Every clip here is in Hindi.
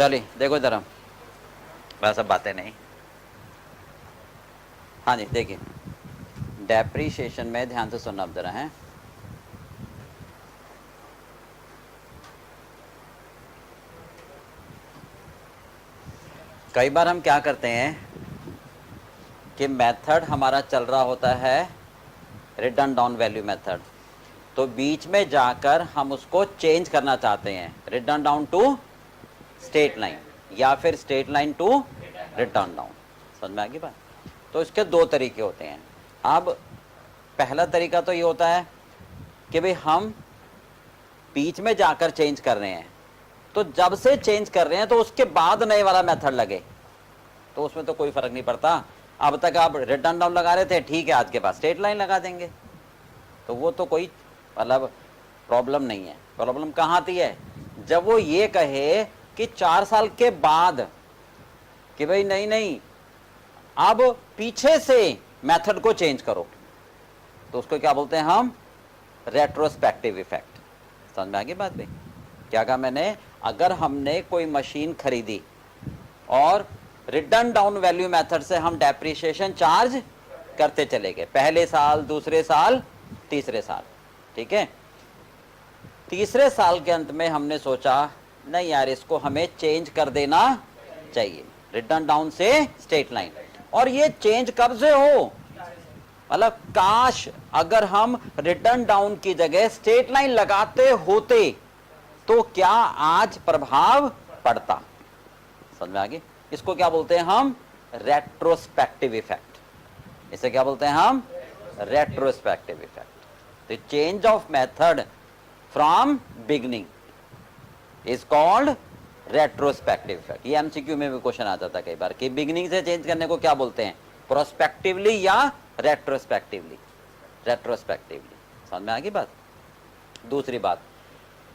चलिए देखो इधर, हम बस अब बातें नहीं। हाँ जी देखिए, डेप्रीशिएशन में ध्यान से सुनना अब जरा है। कई बार हम क्या करते हैं कि मेथड हमारा चल रहा होता है रिटर्न डाउन वैल्यू मेथड, तो बीच में जाकर हम उसको चेंज करना चाहते हैं written down to straight line या फिर straight line to return down. समझ में आ गई बात? तो इसके दो तरीके होते हैं। अब पहला तरीका तो ये होता है कि भाई हम बीच में जाकर चेंज कर रहे हैं, तो जब से चेंज कर रहे हैं तो उसके बाद नए वाला मेथड लगे तो उसमें तो कोई फर्क नहीं पड़ता। अब तक आप रिटर्न डाउन लगा रहे थे, ठीक है, आज के बाद स्ट्रेट लाइन लगा देंगे, तो वो तो कोई मतलब प्रॉब्लम नहीं है। प्रॉब्लम कहाँ आती है? जब वो ये कहे कि 4 साल के बाद कि भाई नहीं नहीं अब पीछे से मेथड को चेंज करो, तो उसको क्या बोलते हैं हम? Retrospective effect. समझ में आ गई बात भाई? क्या कहा मैंने? अगर हमने कोई मशीन खरीदी और रिटर्न डाउन वैल्यू मेथड से हम डेप्रिसिएशन चार्ज करते चले गए, पहले साल, दूसरे साल, तीसरे साल, ठीक है। तीसरे साल के अंत में हमने सोचा नहीं यार इसको हमें चेंज कर देना चाहिए रिटर्न डाउन से स्ट्रेट लाइन। और ये चेंज कब से हो? मतलब काश अगर हम रिटर्न डाउन की जगह स्ट्रेट लाइन लगाते होते तो क्या आज प्रभाव पड़ता। समझ में आ गई? इसको क्या बोलते हैं हम? Retrospective effect. इसे क्या बोलते हैं हम? Retrospective effect. The change of method from beginning is called retrospective effect. ये एमसीक्यू में भी क्वेश्चन आता था कई बार कि बिगनिंग से चेंज करने को क्या बोलते हैं, प्रोस्पेक्टिवली या रेट्रोस्पेक्टिवली? रेट्रोस्पेक्टिवली। समझ में आ गई बात? दूसरी बात,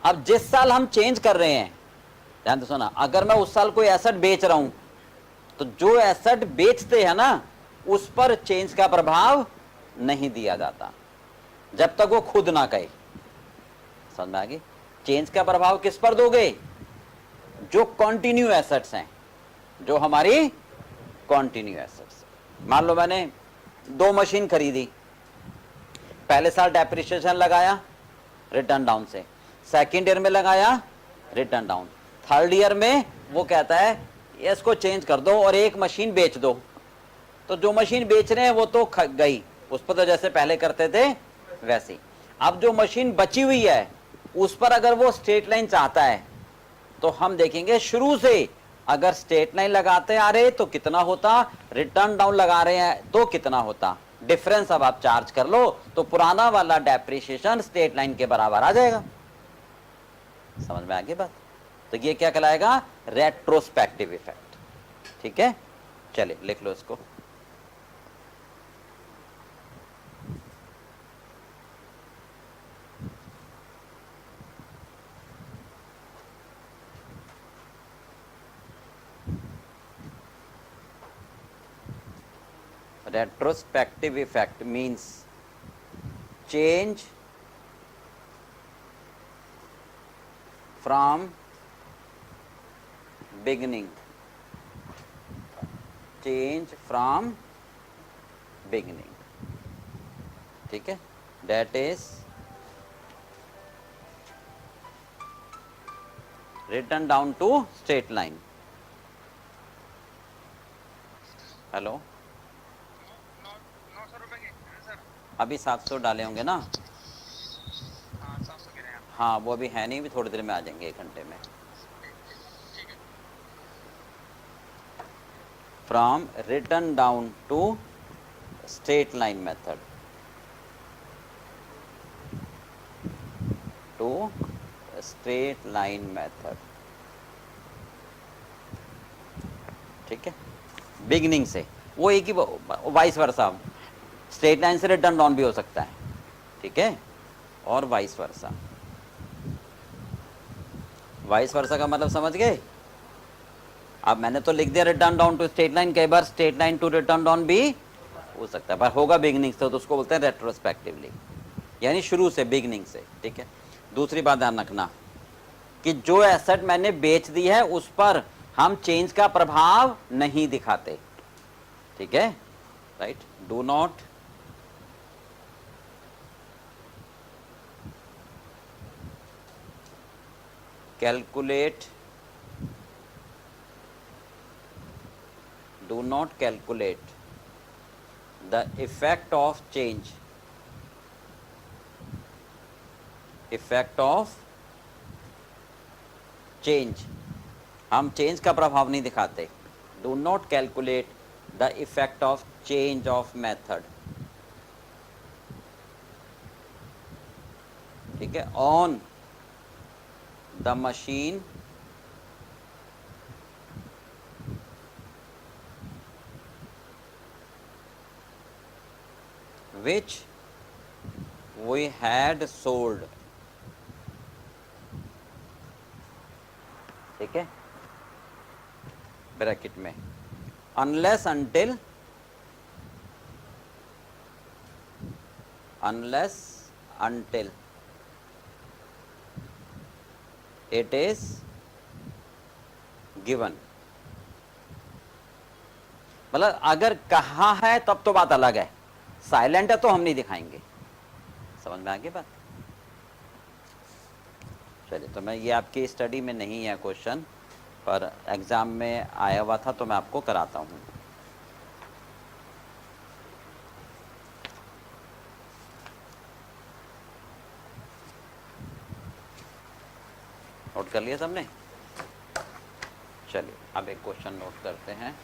अब जिस साल हम चेंज कर रहे हैं, ध्यान से सुना, अगर मैं उस साल कोई एसेट बेच रहा हूं तो जो एसेट बेचते हैं ना उस पर चेंज का प्रभाव नहीं दिया जाता जब तक वो खुद ना कहे। समझ में आ गई? चेंज का प्रभाव किस पर दोगे? जो कंटिन्यू एसेट्स हैं, जो हमारी कंटिन्यू एसेट्स। मान लो मैंने 2 मशीन खरीदी, पहले साल डेप्रिसिएशन लगाया रिटर्न डाउन से, सेकेंड ईयर में लगाया रिटर्न डाउन, थर्ड ईयर में वो कहता है इसको चेंज कर दो और एक मशीन बेच दो। तो जो मशीन बेच रहे हैं वो तो गई, उस पर तो जैसे पहले करते थे वैसे। अब जो मशीन बची हुई है उस पर अगर वो स्ट्रेट लाइन चाहता है तो हम देखेंगे शुरू से अगर स्ट्रेट लाइन लगाते आ रहे तो कितना होता, रिटर्न डाउन लगा रहे हैं तो कितना होता, डिफरेंस अब आप चार्ज कर लो तो पुराना वाला डेप्रिसिएशन स्ट्रेट लाइन के बराबर आ जाएगा। समझ में आ गई बात? तो ये क्या कहलाएगा? Retrospective effect. ठीक है, चलिए लिख लो इसको। Retrospective effect means change from beginning. Change from beginning. ठीक है, that is written down to straight line. Hello, अभी 700 डाले होंगे ना? हाँ वो अभी है नहीं, भी थोड़ी देर में आ जाएंगे, 1 घंटे में। From written down to straight line method to straight line method. ठीक है, बिगनिंग से वो एक ही, वाइस वर्सा, स्ट्रेट लाइन से रिटर्न डाउन भी हो सकता है, ठीक है, और वाइस वर्सा। वाइस वर्सा का मतलब समझ गए? अब मैंने तो लिख दिया return down to straight line, कई बार straight line to return down भी हो सकता है, पर होगा बिगनिंग से तो उसको बोलते हैं रेट्रोस्पेक्टिवली, यानी शुरू से, बिगनिंग से। ठीक है, दूसरी बात ध्यान रखना कि जो एसेट मैंने बेच दी है उस पर हम चेंज का प्रभाव नहीं दिखाते, ठीक है, right. Do not calculate do not calculate the effect of change हम चेंज का प्रभाव नहीं दिखाते। Do not calculate the effect of change of method, ठीक है, on the machine which we had sold, ठीक है, ब्रैकेट में, unless until it is given, मतलब अगर कहा है तब तो बात अलग है, साइलेंट है तो हम नहीं दिखाएंगे। समझ में आ गई बात? चलिए, तो मैं ये आपकी स्टडी में नहीं है क्वेश्चन, पर एग्जाम में आया हुआ था तो मैं आपको कराता हूँ। नोट कर लिया सबने? चलिए अब एक क्वेश्चन नोट करते हैं।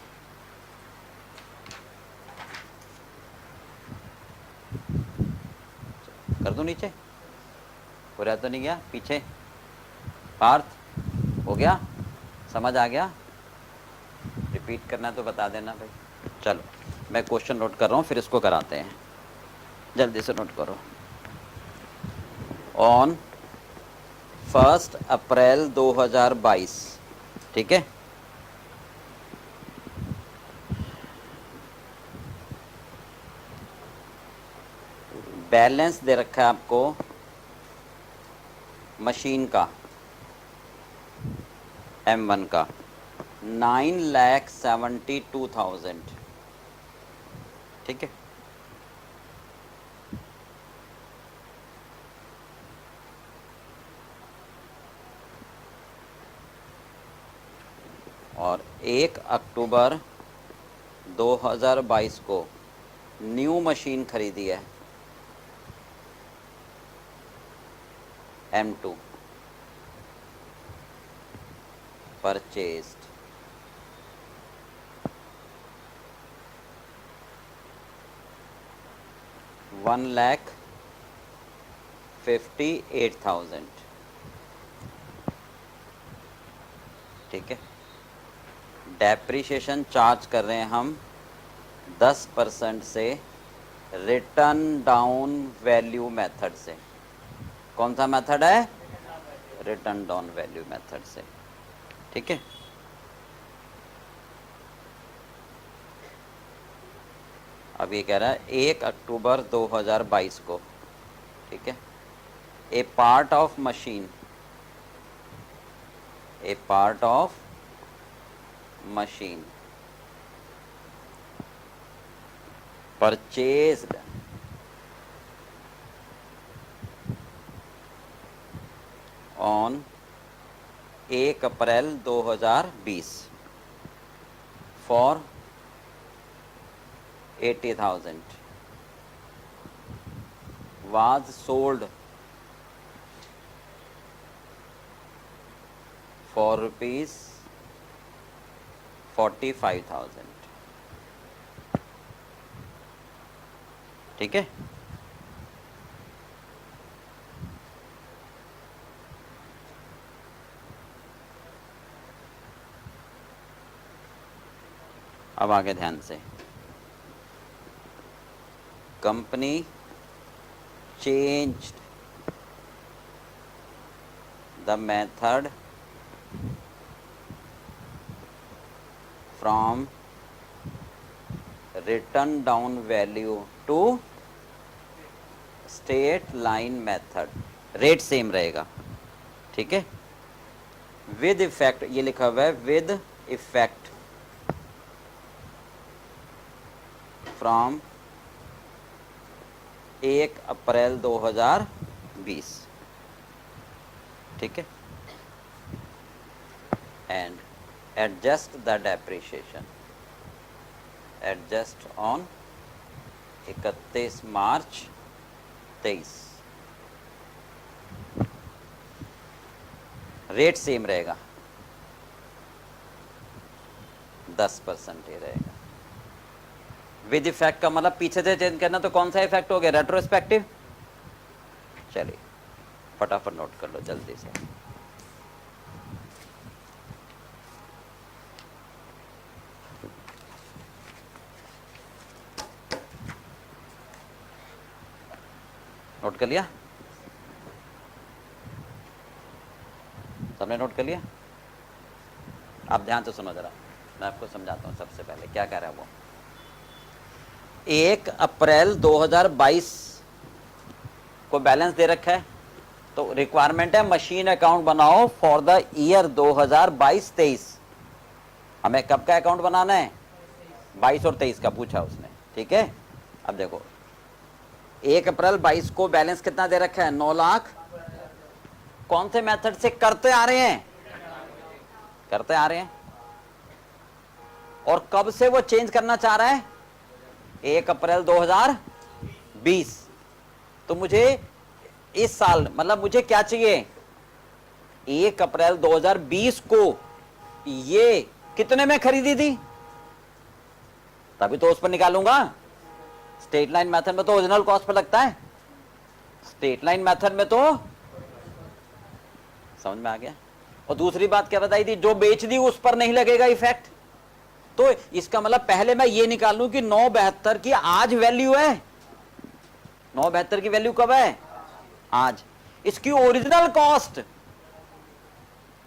कर दूं नीचे? पूरा तो नहीं गया पीछे? पार्थ हो गया? समझ आ गया? रिपीट करना तो बता देना भाई। चलो मैं क्वेश्चन नोट कर रहा हूँ, फिर इसको कराते हैं। जल्दी से नोट करो। ऑन 1 अप्रैल 2022, ठीक है, बैलेंस दे रखा है आपको मशीन का M1 का 9,72,000, ठीक है। और 1 अक्टूबर 2022 को न्यू मशीन खरीदी है M2, परचेज्ड $1,58,000, ठीक है। डेप्रिसिएशन चार्ज कर रहे हैं हम 10% से रिटर्न डाउन वैल्यू मेथड से। कौन सा मेथड है? रिटर्न डाउन वैल्यू मेथड से, ठीक है। अब ये कह रहा है 1 अक्टूबर 2022 को, ठीक है, a part of machine purchased on 1 April 2020 for 80,000 was sold for rupees 45,000, ठीक है। अब आगे ध्यान से। Company changed the method from written down value to straight line method, rate same रहेगा, ठीक है। विद इफेक्ट, ये लिखा हुआ है विद इफेक्ट फ्रॉम 1 अप्रैल 2020, ठीक है, and adjust the depreciation, adjust on 31 March 23। Rate same रहेगा, 10% ही रहेगा। विद इफेक्ट का मतलब पीछे से चेंज करना, तो कौन सा इफेक्ट हो गया, रेट्रोस्पेक्टिव। चलिए फटाफट नोट कर लो जल्दी से। नोट कर लिया, सबने नोट कर लिया। आप ध्यान से सुनो जरा, मैं आपको समझाता हूँ। सबसे पहले क्या कह रहा है वो, 1 अप्रैल 2022 को बैलेंस दे रखा है, तो रिक्वायरमेंट है मशीन अकाउंट बनाओ फॉर द ईयर 2022-23। हमें कब का अकाउंट बनाना है, 22 और 23 का पूछा उसने, ठीक है। अब देखो 1 अप्रैल 22 को बैलेंस कितना दे रखा है, 9 लाख। कौन से मेथड से करते आ रहे हैं, करते आ रहे हैं। और कब से वो चेंज करना चाह रहा है, 1 अप्रैल 2020। तो मुझे इस साल, मतलब मुझे क्या चाहिए, 1 अप्रैल 2020 को ये कितने में खरीदी थी, तभी तो उस पर निकालूंगा। स्ट्रेट लाइन मेथड में तो ओरिजिनल कॉस्ट पर लगता है, स्ट्रेट लाइन मेथड में तो, समझ में आ गया। और दूसरी बात क्या बताई थी, जो बेच दी उस पर नहीं लगेगा इफेक्ट। तो इसका मतलब पहले मैं ये निकाल लूं कि 972 की आज वैल्यू है, 972 की वैल्यू कब है, आज। इसकी ओरिजिनल कॉस्ट,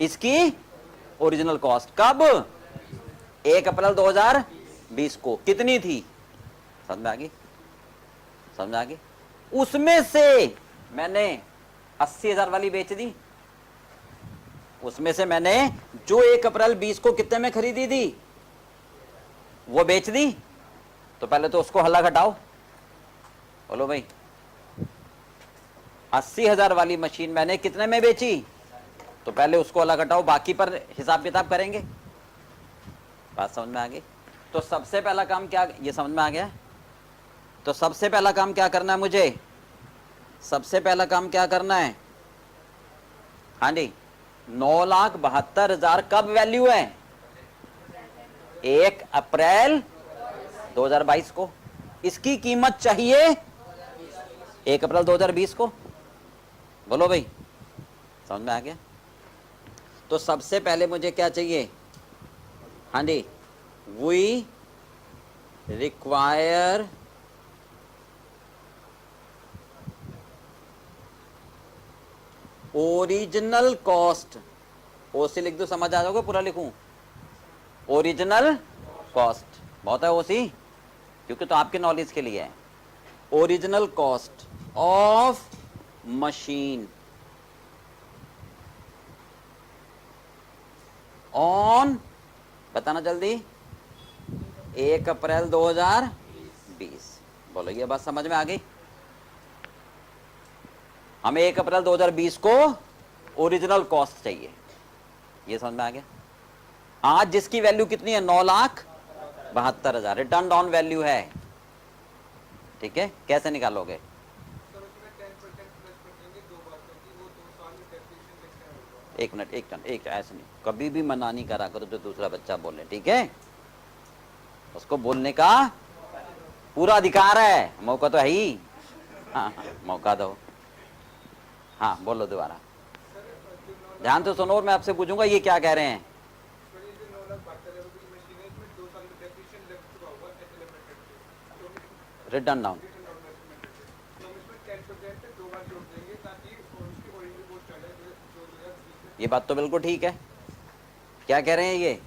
इसकी ओरिजिनल कॉस्ट कब, 1 अप्रैल 2020 को कितनी थी, समझ में आ गई, समझ में आ गई। उसमें से मैंने 80,000 वाली बेच दी, उसमें से मैंने जो 1 अप्रैल 20 को कितने में खरीदी थी वो बेच दी। तो पहले तो उसको हल्ला घटाओ, बोलो भाई 80,000 वाली मशीन मैंने कितने में बेची, तो पहले उसको हल्ला घटाओ, बाकी पर हिसाब किताब करेंगे। बात समझ में आ गई। तो सबसे पहला काम क्या, ये समझ में आ गया। तो सबसे पहला काम क्या करना है मुझे, सबसे पहला काम क्या करना है, हाँ जी, 9,72,000 कब वैल्यू है, 1 अप्रैल 2022 को। इसकी कीमत चाहिए 1 अप्रैल 2020 को। बोलो भाई, समझ में आ गया। तो सबसे पहले मुझे क्या चाहिए, हाँ जी, वी रिक्वायर ओरिजिनल कॉस्ट, ओसी लिख दो, समझ आ जाओगे, पूरा लिखूं, ओरिजिनल कॉस्ट, बहुत है ओसी, क्योंकि तो आपके नॉलेज के लिए है। Original cost of machine on, बताना जल्दी, 1 अप्रैल 2020। बोलो ये बात समझ में आ गई। हमें 1 अप्रैल 2020 को ओरिजिनल कॉस्ट चाहिए, ये समझ में आ गया। आज जिसकी वैल्यू कितनी है, 9,72,000 रिटर्न ऑन वैल्यू है, ठीक है। कैसे निकालोगे, एक मिनट, एक ऐसे नहीं, कभी भी मना नहीं करा करो जो दूसरा बच्चा बोले, ठीक है। उसको बोलने का पूरा अधिकार है, मौका तो है ही। हाँ मौका दो। हाँ बोलो दोबारा, ध्यान से सुनो और मैं आपसे पूछूंगा ये क्या कह रहे हैं। रिटर्न डाउन, ये बात तो बिल्कुल ठीक है। क्या कह रहे हैं ये,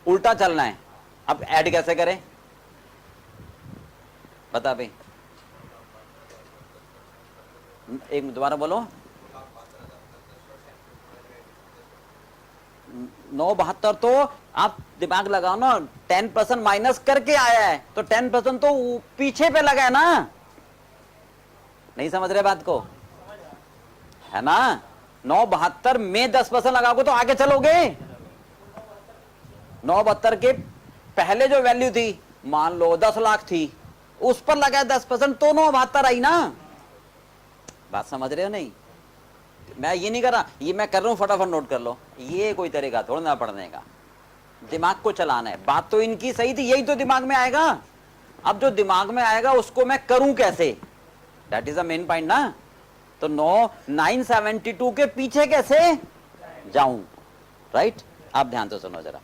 उल्टा चलना है। अब ऐड कैसे करें, बता भाई, एक दोबारा बोलो। 972 तो आप दिमाग लगाओ ना, 10% माइनस करके आया है, तो 10% तो पीछे पे लगा है ना, नहीं समझ रहे बात को, है ना। 972 में 10% लगाओगे तो आगे चलोगे। 972 के पहले जो वैल्यू थी, मान लो 10 लाख थी, उस पर लगाया 10%, तो 972 आई ना। बात समझ रहे हो नहीं? मैं ये नहीं कर रहा, ये मैं कर रहा हूं, फटाफट नोट कर लो, ये कोई तरीका थोड़ा ना पढ़ने का, दिमाग को चलाना है। बात तो इनकी सही थी, यही तो दिमाग में आएगा। अब जो दिमाग में आएगा उसको मैं करूं कैसे, that is the main point ना। तो 972 के पीछे कैसे जाऊं, राइट। आप ध्यान से सुनो जरा,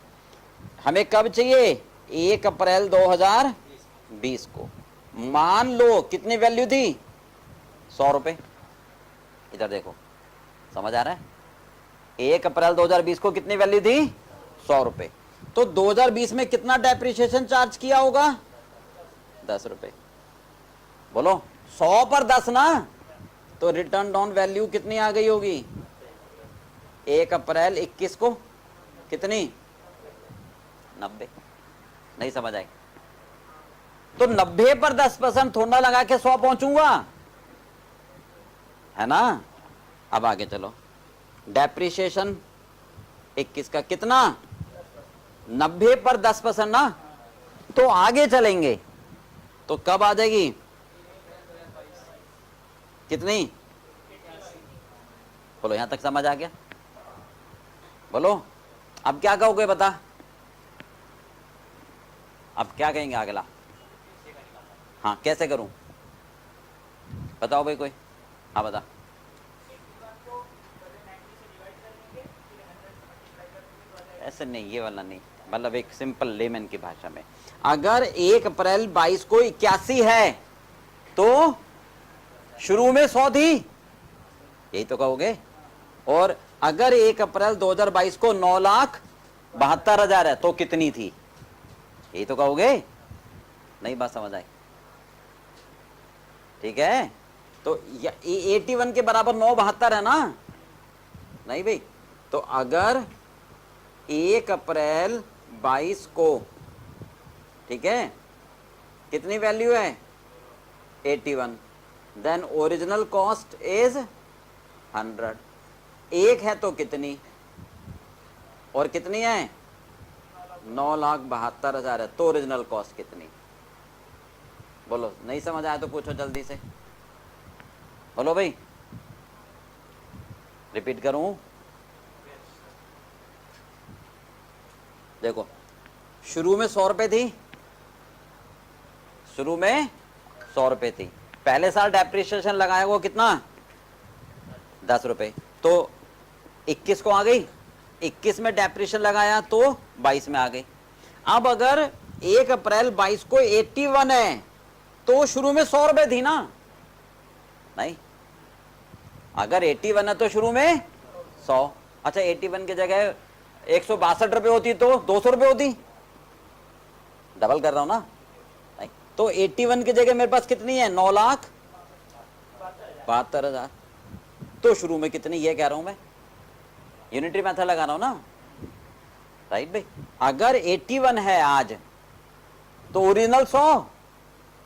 हमें कब चाहिए, 1 अप्रैल 2020 को। मान लो कितनी वैल्यू थी, 100 रुपए। इधर देखो, समझ आ रहा है, 1 अप्रैल 2020 को कितनी वैल्यू थी, 100 रुपए। तो 2020 में कितना डेप्रिसिएशन चार्ज किया होगा, 10 रुपए। बोलो 100 पर 10 ना, तो रिटर्न डाउन वैल्यू कितनी आ गई होगी, 1 अप्रैल 21 को कितनी, 90। नहीं समझ आई? तो 90 पर 10% थोड़ा लगा के 100 पहुंचूंगा, है ना। अब आगे चलो, डेप्रिसिएशन 21 का कितना, 90 पर 10% ना, तो आगे चलेंगे तो कब आ जाएगी, कितनी, बोलो यहां तक समझ आ गया, बोलो अब क्या कहोगे बता, अब क्या कहेंगे अगला, हाँ कैसे करूं, बताओ भाई कोई, हाँ बता। ऐसे नहीं, ये वाला नहीं, मतलब एक सिंपल लेमन की भाषा में, अगर 1 अप्रैल 22 को 81 है तो शुरू में 100 थी, यही तो कहोगे। और अगर 1 अप्रैल 2022 को 9,72,000 है तो कितनी थी, यही तो कहोगे। नहीं बात समझ आई? ठीक है, तो 81 के बराबर 972 है ना, नहीं भाई। तो अगर 1 अप्रैल 22 को, ठीक है, कितनी वैल्यू है, 81, देन ओरिजिनल कॉस्ट इज 100। एक है तो कितनी, और कितनी है, 9,72,000 है, तो ओरिजिनल कॉस्ट कितनी, बोलो। नहीं समझ आया तो पूछो जल्दी से, बोलो भाई, रिपीट करूं, देखो शुरू में 100 रुपए थी, शुरू में 100 रुपए थी, पहले साल डेप्रिसिएशन लगाया वो कितना, 10 रुपए, तो 21 को आ गई, 21 में डेप्रिसिएशन लगाया तो 22 में आ गई। अब अगर 1 अप्रैल 22 को 81 है तो शुरू में 100 रुपए थी ना, नहीं, अगर 81 है तो शुरू में 100, अच्छा 81 की जगह 162 रुपए होती तो 200 रुपए होती, डबल कर रहा हूं ना, नहीं, तो 81 की जगह मेरे पास कितनी है, 9,72,000, तो शुरू में कितनी, ये कह रहा हूं मैं, यूनिटरी मेथड लगा रहा हूं ना, राइट भाई। अगर 81 है आज तो ओरिजिनल 100,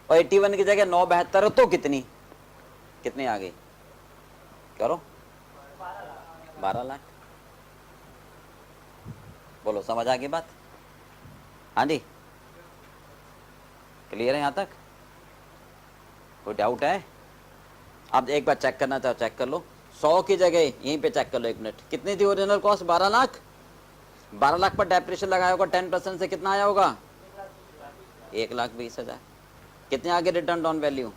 और 81 की जगह 972 तो कितनी, कितनी आ गई, करो 12 लाख। बोलो समझ आ गई बात, हाँ जी, क्लियर है यहां तक, कोई डाउट है? अब एक बार चेक करना चाहो चेक कर लो, 100 की जगह यहीं पे चेक कर लो, 1 मिनट, कितनी थी ओरिजिनल कॉस्ट, 12 लाख, 12 लाख पर डेप्रिसिएशन लगाया होगा 10% से कितना आया होगा, 1,20,000, कितने आगे रिटर्न डाउन वैल्यू,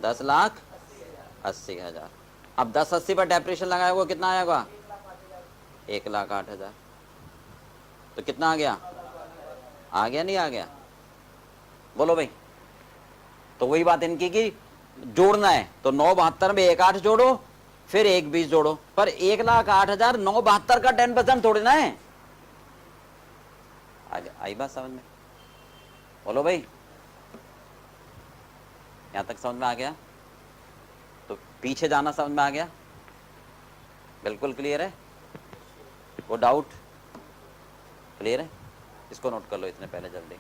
10,80,000। अब 10,80 पर डेप्रिसिएशन लगाया होगा कितना आया होगा, 1,08,000, तो कितना आ गया, आ गया नहीं आ गया, बोलो भाई। तो वही बात इनकी कि जोड़ना है तो 972 में 1,8 जोड़ो, फिर 1,20 जोड़ो, पर 1,08,000 972 का 10% थोड़ी ना है। आई बात समझ में, बोलो भाई, यहां तक समझ में आ गया, तो पीछे जाना समझ में आ गया, बिल्कुल क्लियर है। वो डाउट क्लियर है? इसको नोट कर लो इतने पहले जल्दी।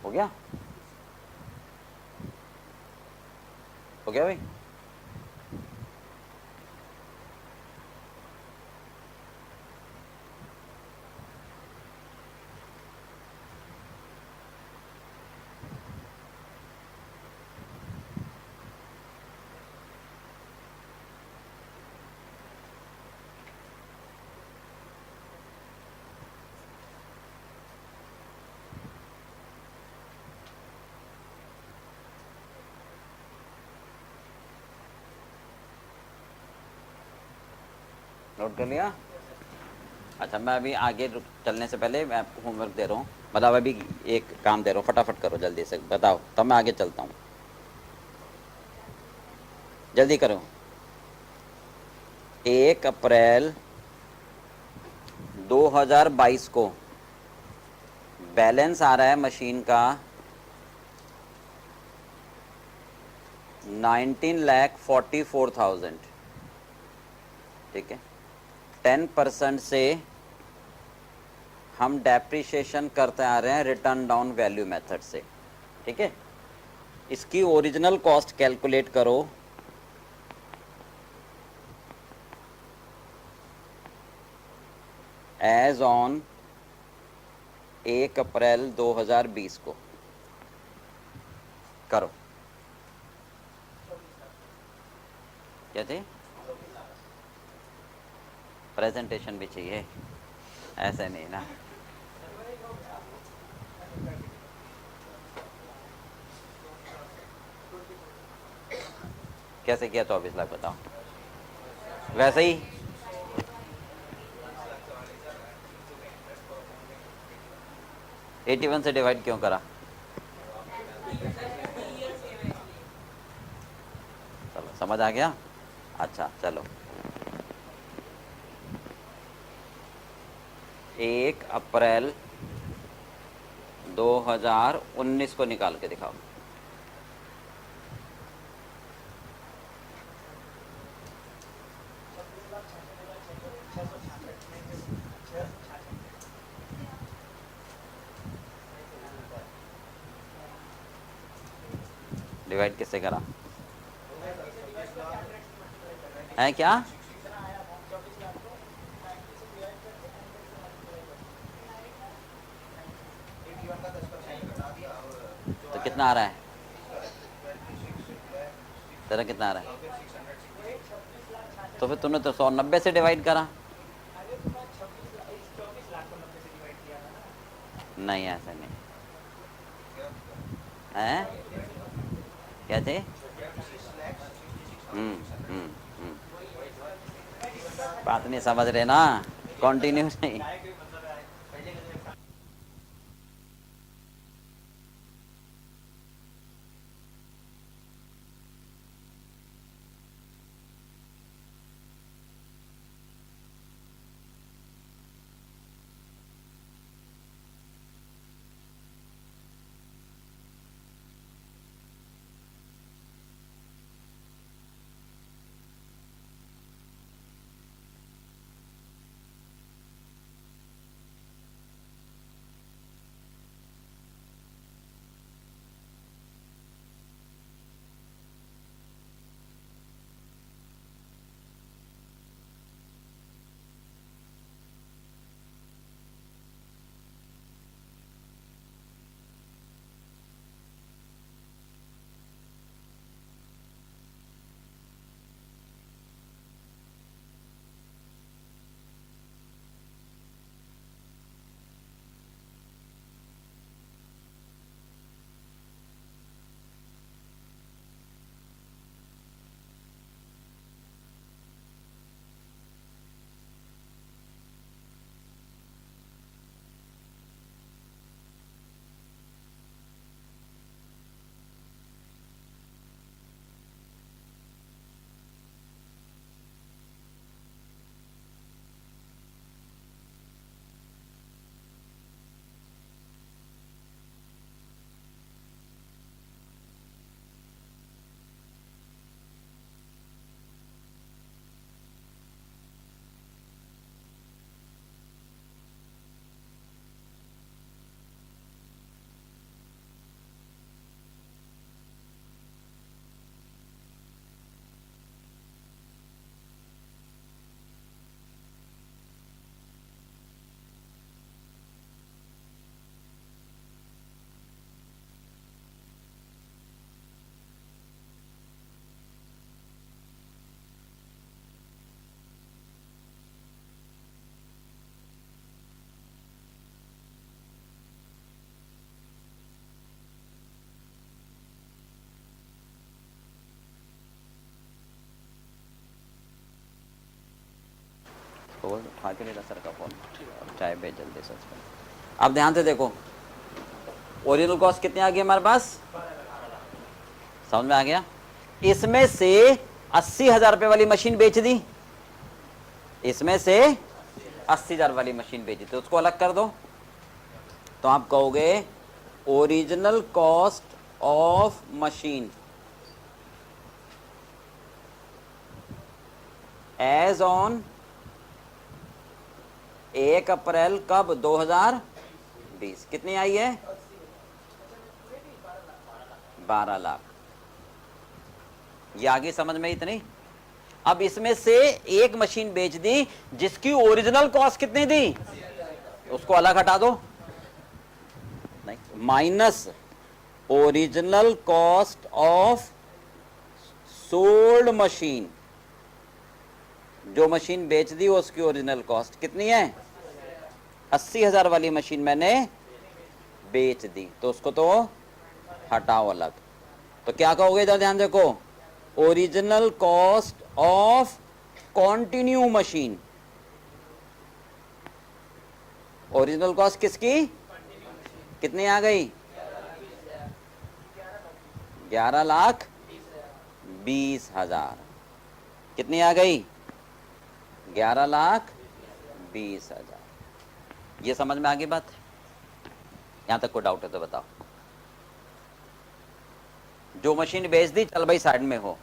हो गया? हो गया भाई? नोट कर लिया? अच्छा, मैं अभी आगे चलने से पहले मैं आपको होमवर्क दे रहा हूँ, मतलब अभी एक काम दे रहा हूँ, फटाफट करो जल्दी से, बताओ तब मैं आगे चलता हूँ। जल्दी करो। 1 अप्रैल 2022 को बैलेंस आ रहा है मशीन का 19,44,000। ठीक है, 10% से हम डेप्रिसिएशन करते आ रहे हैं रिटर्न डाउन वैल्यू मेथड से। ठीक है, इसकी ओरिजिनल कॉस्ट कैलकुलेट करो। एज ऑन 1 अप्रैल 2020 को करो। क्या थे? प्रेजेंटेशन भी चाहिए, ऐसे नहीं ना। कैसे किया 24 लाख बताओ? वैसे ही 81 से डिवाइड क्यों करा? चलो समझ आ गया। अच्छा चलो, 1 अप्रैल 2019 को निकाल के दिखाओ। डिवाइड किससे करा है क्या? तो कितना आ रहा है तेरा? कितना आ रहा है? तो फिर तूने तो 190 से डिवाइड करा। नहीं ऐसा नहीं है। क्या थे? हम्म हम्म हम्म। बात नहीं समझ रहे ना, कंटिन्यू नहीं। तो उठा के लेगा सर का फोन, चाय भेज जल्दी से उसको। अब ध्यान से देखो, ओरिजिनल कॉस्ट कितनी आ गई हमारे पास, समझ में आ गया। इसमें से 80,000 रुपये वाली मशीन बेच दी, इसमें से 80,000 वाली मशीन बेची, तो उसको अलग कर दो। तो आप कहोगे original cost of machine as on 1 April कब 2020 कितनी आई है, 12 लाख। ये आगे समझ में इतनी। अब इसमें से एक मशीन बेच दी जिसकी ओरिजिनल कॉस्ट कितनी थी, उसको अलग हटा दो, नहीं, minus original cost of sold machine, जो मशीन बेच दी उसकी ओरिजिनल कॉस्ट कितनी है, 80,000 वाली मशीन मैंने बेच दी, तो उसको तो हटाओ अलग। तो क्या कहोगे, इधर ध्यान देखो, original cost of continue machine, original cost किसकी कितनी आ गई, 11,20,000 कितनी आ गई, 11,20,000। ये समझ में आ गई बात, यहां तक कोई डाउट है तो बताओ। जो मशीन बेच दी चल भाई साइड में हो,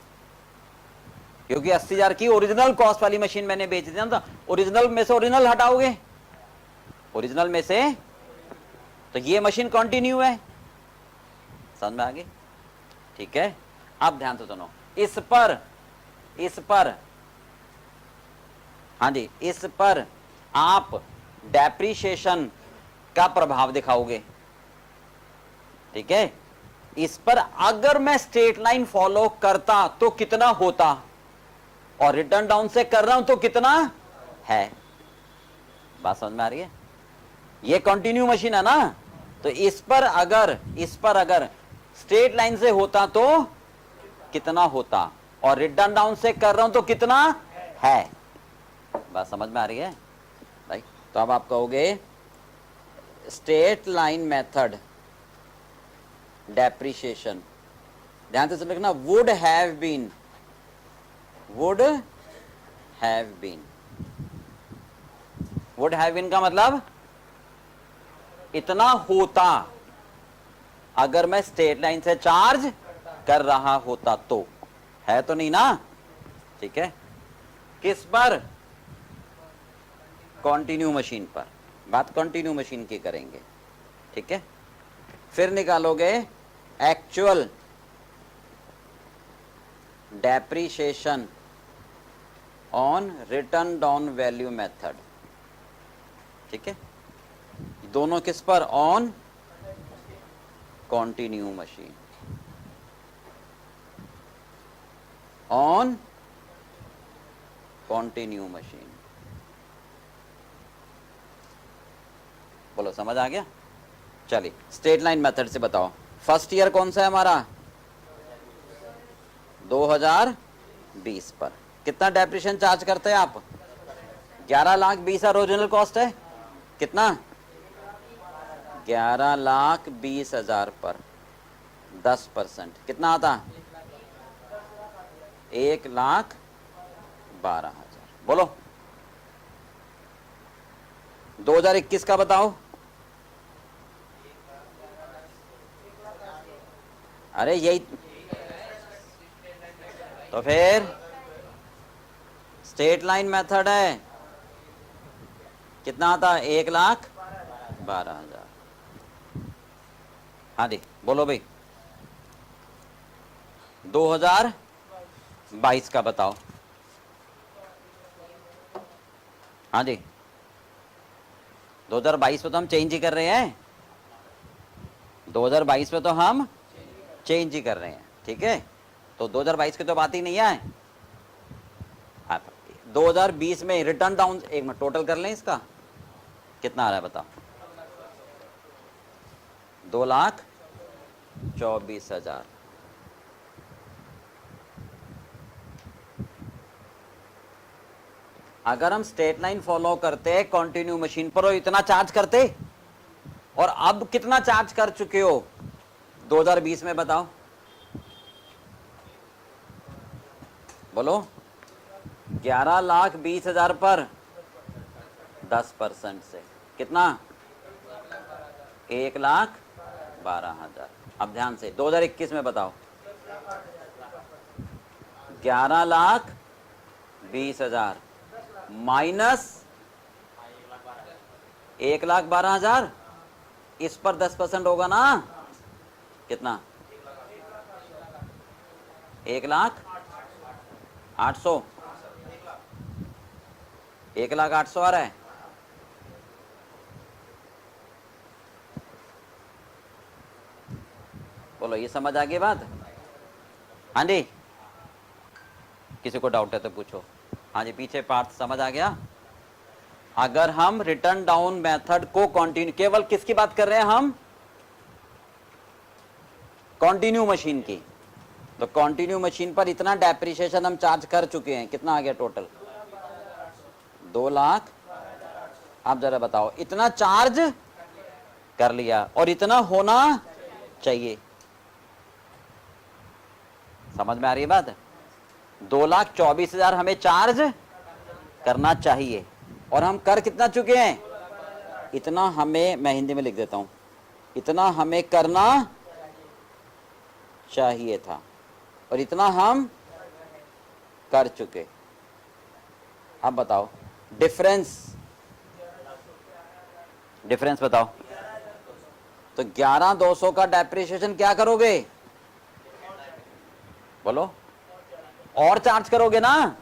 क्योंकि 80,000 की ओरिजिनल कॉस्ट वाली मशीन मैंने बेच दी ना, तो ओरिजिनल में से ओरिजिनल हटाओगे, ओरिजिनल में से, तो ये मशीन कंटिन्यू है, समझ में आ गई, ठीक है। अब ध्यान से सुनो, इस पर हाँ जी, इस पर आप डेप्रीशिएशन का प्रभाव दिखाओगे, ठीक है। इस पर अगर मैं स्ट्रेट लाइन फॉलो करता तो कितना होता, और रिटर्न डाउन से कर रहा हूं तो कितना है, बात समझ में आ रही है। ये कंटिन्यू मशीन है ना, तो इस पर अगर स्ट्रेट लाइन से होता तो कितना होता, और रिटर्न डाउन से कर रहा हूं तो कितना है, बात समझ में आ रही है भाई। तो अब आप कहोगे स्ट्रेट लाइन मेथड डेप्रीशिएशन, ध्यान से लिखना, वुड हैव बीन का मतलब इतना होता अगर मैं स्ट्रेट लाइन से चार्ज कर रहा होता, तो है तो नहीं ना, ठीक है। किस पर, कंटिन्यू मशीन पर, बात कंटिन्यू मशीन की करेंगे, ठीक है। फिर निकालोगे actual depreciation on return down value method, ठीक है। दोनों किस पर, on continue machine, on continue machine, बोलो समझ आ गया। चलिए स्ट्रेट लाइन मेथड से बताओ, फर्स्ट ईयर कौन सा है हमारा, 2020 पर कितना डेप्रिशिएशन चार्ज करते हैं आप, 11,20,000 ओरिजिनल कॉस्ट है, कितना 11,20,000 पर 10% कितना आता, 1,12,000। बोलो 2021 का बताओ, अरे यही तो, फिर स्ट्रेट लाइन मेथड है, कितना आता, 1,12,000। हाँ जी बोलो भाई, 2022 का बताओ, हाँ जी 2022 में तो हम चेंज ही कर रहे हैं, 2022 में तो हम चेंज ही कर रहे हैं, ठीक है। तो 2022 की तो बात ही नहीं है। 2020 में रिटर्न डाउन, एक मिनट टोटल कर लें इसका, कितना आ रहा है बताओ, 2,24,000। अगर हम स्ट्रेट लाइन फॉलो करते कंटिन्यू मशीन पर और इतना चार्ज करते, और अब कितना चार्ज कर चुके हो 2020 में, बताओ बोलो। 11,20,000 पर 10% से कितना? 1,12,000। अब ध्यान से 2021 में बताओ, 11,20,000 माइनस 1,12,000, इस पर 10% होगा ना, कितना? 1,08,000, 1,08,000 आ रहा है। बोलो, ये समझ आ गई बात? हाँ जी, किसी को डाउट है तो पूछो। हाँ जी, पीछे पार्ट समझ आ गया? अगर हम रिटर्न डाउन मेथड को कंटिन्यू, केवल किसकी बात कर रहे हैं हम? कंटिन्यू मशीन की। तो कंटिन्यू मशीन पर इतना डेप्रिसिएशन हम चार्ज कर चुके हैं, कितना आ गया टोटल? 2 लाख। आप जरा बताओ, इतना चार्ज कर लिया और इतना होना चाहिए। समझ में आ रही है बात? 2,24,000 हमें चार्ज करना चाहिए, और हम कर कितना चुके हैं? इतना हमें, मैं हिंदी में लिख देता हूं, इतना हमें करना चाहिए था, और इतना हम कर चुके। अब बताओ डिफरेंस, डिफरेंस बताओ। तो 11,200 का डेप्रिसिएशन क्या करोगे? बोलो, और चार्ज करोगे ना?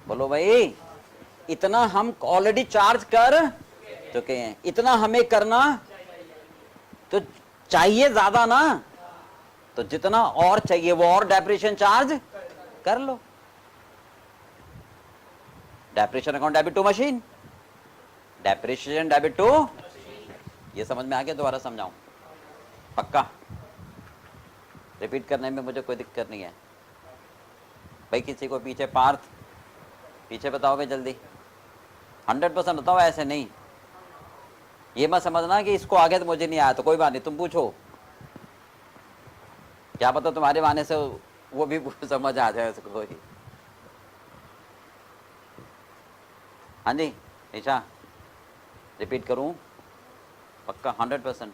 बोलो भाई, इतना हम ऑलरेडी चार्ज कर चुके हैं, इतना हमें करना तो चाहिए ज्यादा ना, तो जितना और चाहिए वो और डेप्रिसिएशन चार्ज कर लो। Depreciation account debit to machine, depreciation debit to. ये समझ में आ गया? दोबारा समझाऊं? पक्का? रिपीट करने में मुझे कोई दिक्कत नहीं है भाई। किसी को पीछे पार्थ, पीछे बताओ भाई जल्दी, 100% बताओ, ऐसे नहीं। ये मत समझना कि इसको आगे तो मुझे नहीं आया तो कोई बात नहीं, तुम पूछो, क्या पता तुम्हारे बहाने से वो भी समझ आ जाए उसको ही। हाँ जी निशा, रिपीट करूं? पक्का 100%?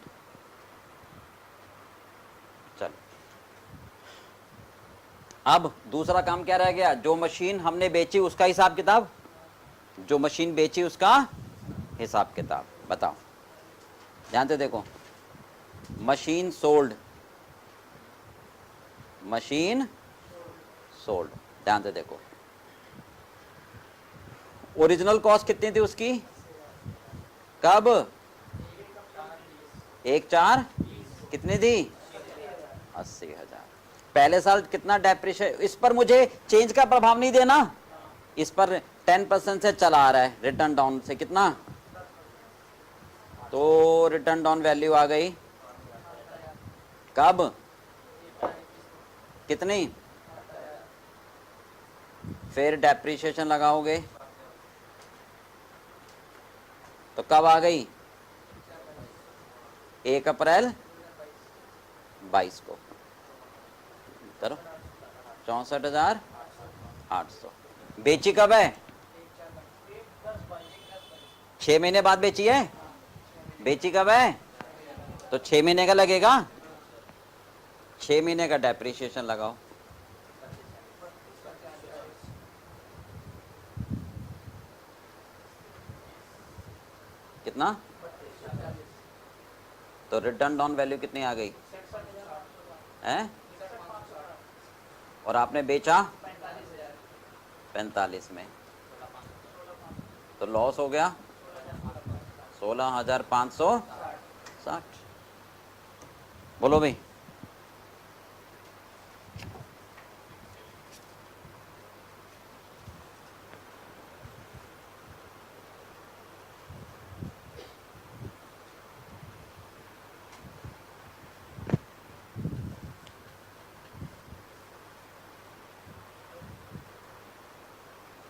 चल, अब दूसरा काम क्या रह गया? जो मशीन हमने बेची उसका हिसाब किताब, जो मशीन बेची उसका हिसाब किताब बताओ। ध्यान से देखो, मशीन सोल्ड, मशीन सोल्ड, ध्यान से देखो। ओरिजिनल कॉस्ट कितनी थी उसकी? कब? 1,4 कितनी थी? 80,000। पहले साल कितना डेप्रिशिएशन? इस पर मुझे चेंज का प्रभाव नहीं देना, इस पर 10% से चला आ रहा है, रिटर्न डाउन से कितना? तो रिटर्न डाउन वैल्यू आ गई कब? कितनी? फिर डेप्रिशिएशन लगाओगे तो कब आ गई? 1 अप्रैल 22 को। करो, 64,800। बेची कब है? 6 महीने बाद बेची है। बेची कब है? तो 6 महीने का लगेगा, 6 महीने का डेप्रिशिएशन लगाओ। कितना? तो रिटर्न डाउन वैल्यू कितनी आ गई है? और आपने बेचा 45 में, तो लॉस हो गया 16,560। बोलो भाई,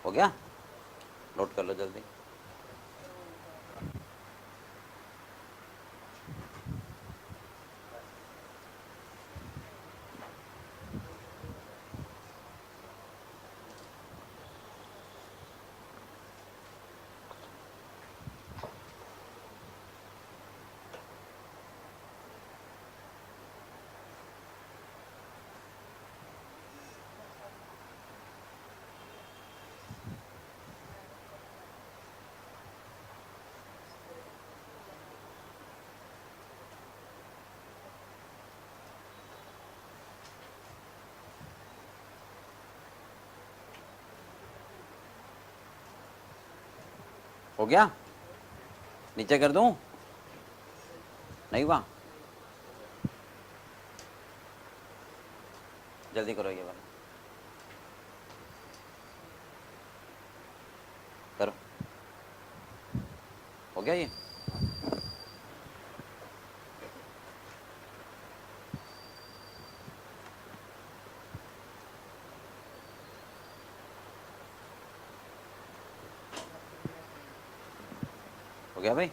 हो हो गया, नोट कर लो जल्दी। हो गया, नीचे कर दूं? नहीं हुआ, जल्दी करो ये वाला, करो। हो गया ये? हो गया भाई?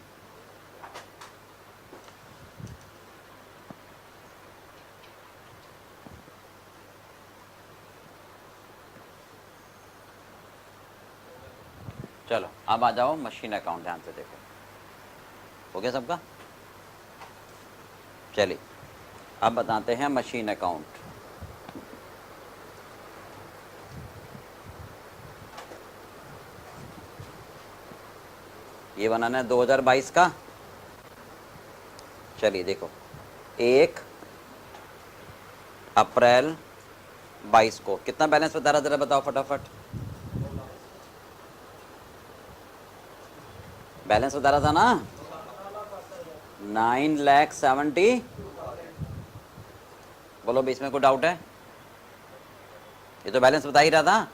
चलो अब आ जाओ मशीन अकाउंट, ध्यान से देखो। हो गया सबका? चलिए अब बताते हैं मशीन अकाउंट। ये बनाना है 2022 का। चलिए देखो, 1 अप्रैल 22 को कितना बैलेंस बता रहा, जरा बताओ फटाफट। बैलेंस बता रहा था ना, 9,70,000। बोलो भी इसमें कोई डाउट है? ये तो बैलेंस बता ही रहा था।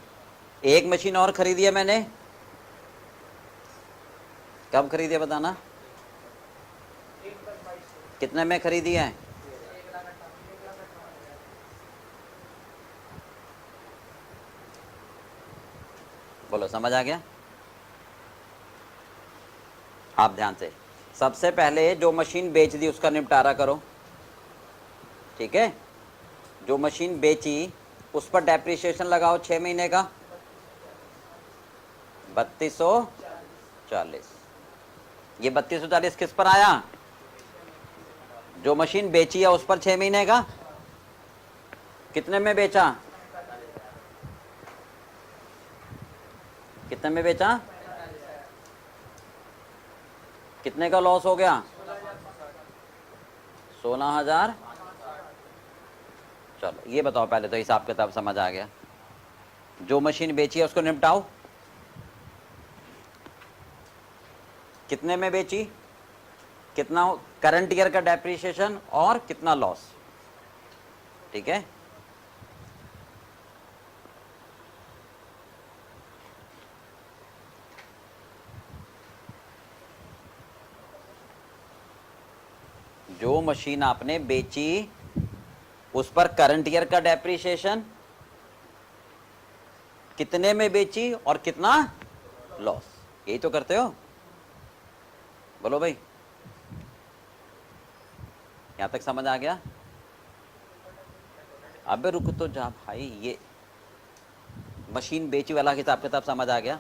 एक मशीन और खरीदी है मैंने, कब खरीदी है बताना? कितने में खरीदी है? बोलो समझ आ गया? आप ध्यान से, सबसे पहले जो मशीन बेच दी उसका निपटारा करो, ठीक है? जो मशीन बेची उस पर डेप्रिसिएशन लगाओ 6 महीने का, 3240। ये 3240 किस पर आया? जो मशीन बेची है उस पर 6 महीने का। कितने में बेचा? कितने में बेचा? कितने का लॉस हो गया? 16,000। चलो ये बताओ पहले तो, हिसाब किताब समझ आ गया। जो मशीन बेची है उसको निपटाओ। कितने में बेची, कितना करंट ईयर का डेप्रिसिएशन और कितना लॉस, ठीक है? जो मशीन आपने बेची उस पर करंट ईयर का डेप्रिसिएशन, कितने में बेची और कितना लॉस, यही तो करते हो। बोलो भाई, यहां तक समझ आ गया? अबे रुक तो जा भाई, ये मशीन बेची वाला हिसाब किताब समझ आ गया?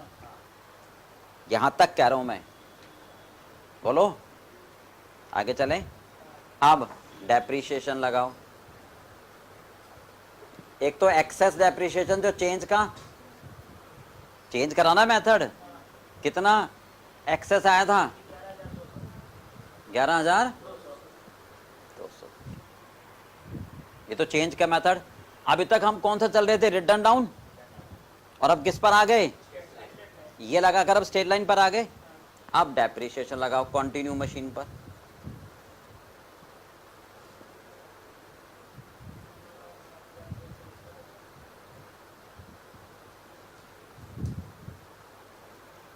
यहां तक कह रहा हूं मैं, बोलो आगे चलें। अब डेप्रिसिएशन लगाओ। एक तो एक्सेस डेप्रिसिएशन, जो चेंज कराना मेथड, कितना एक्सेस आया था? 11,200। ये तो चेंज का मेथड। अभी तक हम कौन सा चल रहे थे? Return down. और अब किस पर आ गए? ये लगाकर अब स्ट्रेट लाइन पर आ गए। अब डेप्रिसिएशन लगाओ कंटिन्यू मशीन पर।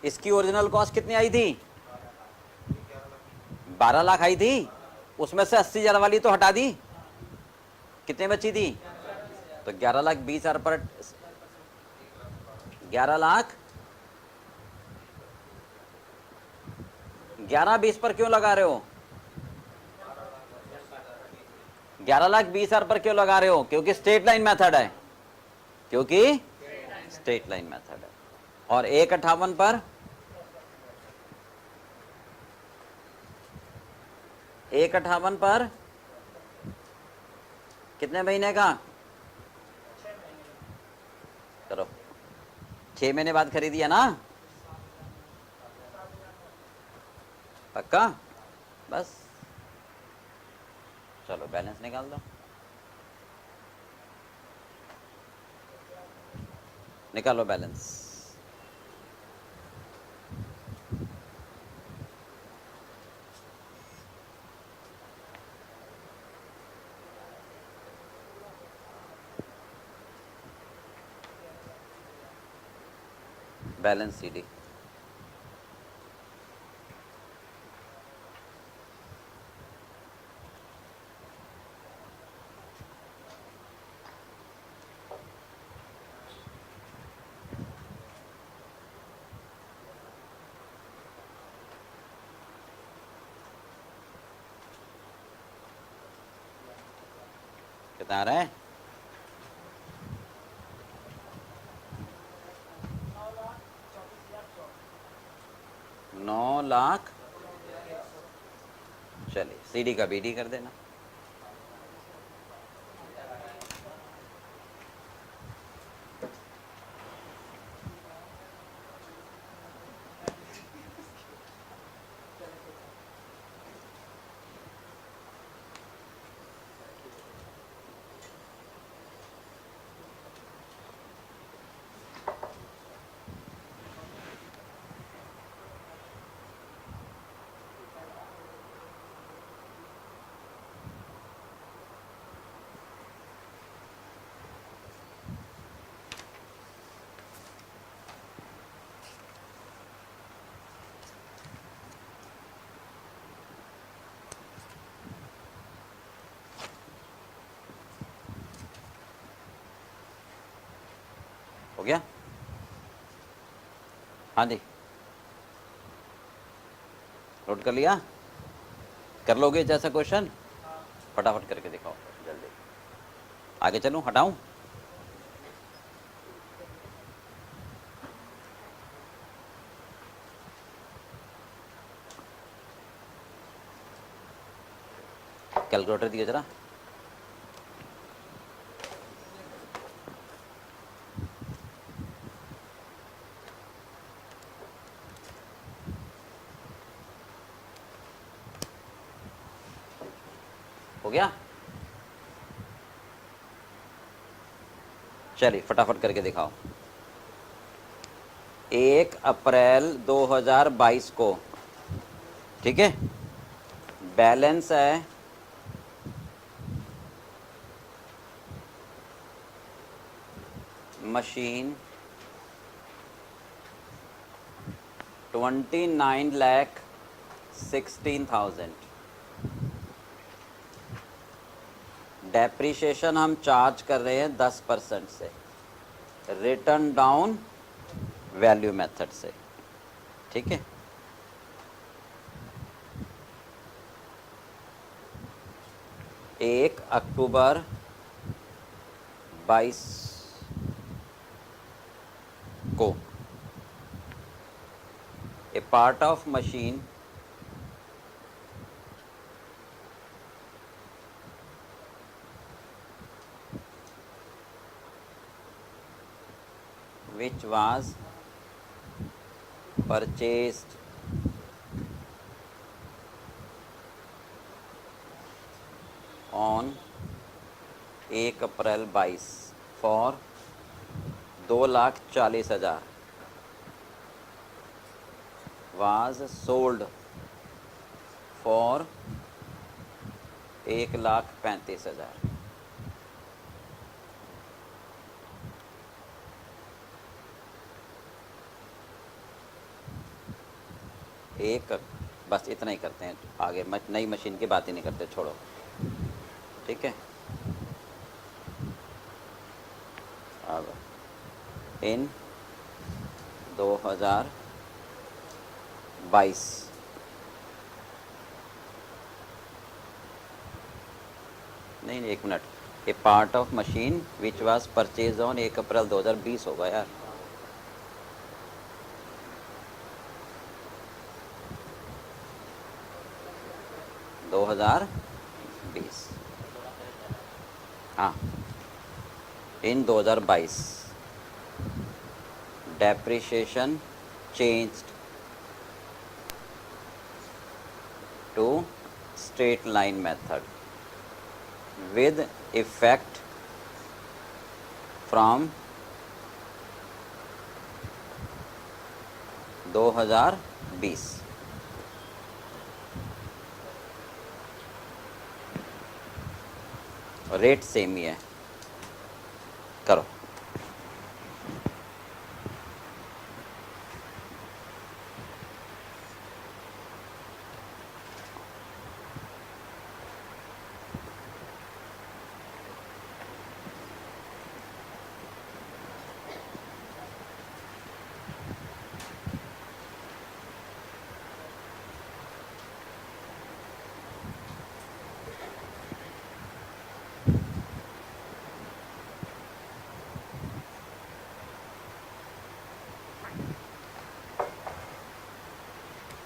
इसकी ओरिजिनल कॉस्ट कितनी आई थी? 12 लाख आई थी। उसमें से 80,000 वाली तो हटा दी, कितने बची थी? तो 11,20,000 पर 11,20,000 11-20 पर क्यों लगा रहे हो? 11,20,000 पर क्यों लगा रहे हो? क्योंकि स्ट्रेट लाइन मेथड है, क्योंकि स्ट्रेट लाइन मेथड है। और 1,58 पर 1,58 पर कितने महीने का? चलो 6 महीने बाद खरीदी है ना? पक्का? बस चलो बैलेंस निकाल दो, निकालो बैलेंस। बैलेंस सीडी कितना आ रहा है? 9,00,000। चलिए सीडी का बीडी कर देना। हो गया? हाँ जी, नोट कर लिया? कर लोगे जैसा क्वेश्चन? फटाफट करके दिखाओ जल्दी। आगे चलूं, हटाऊं? कैलकुलेटर दिए जरा। हो गया? चलिए फटाफट करके दिखाओ। 1 अप्रैल 2022 को, ठीक है, बैलेंस है मशीन 29,16,000। डेप्रीशिएशन हम चार्ज कर रहे हैं 10% से, रिटर्न डाउन वैल्यू मेथड से, ठीक है। 1 अक्टूबर 22 को a part of machine which was purchased on 1 April 22 for 2,40,000 was sold for 1,35,000। एक बस इतना ही करते हैं, आगे नई मशीन की बात ही नहीं करते, छोड़ो, ठीक है। अब इन 2022 नहीं नहीं, एक minute, A part of machine which was purchase on 1 April 2020 होगा यार। दो हजार बीस, हाँ, इन 2022 depreciation changed to straight line method with effect from 2020। Rate same ही है, करो।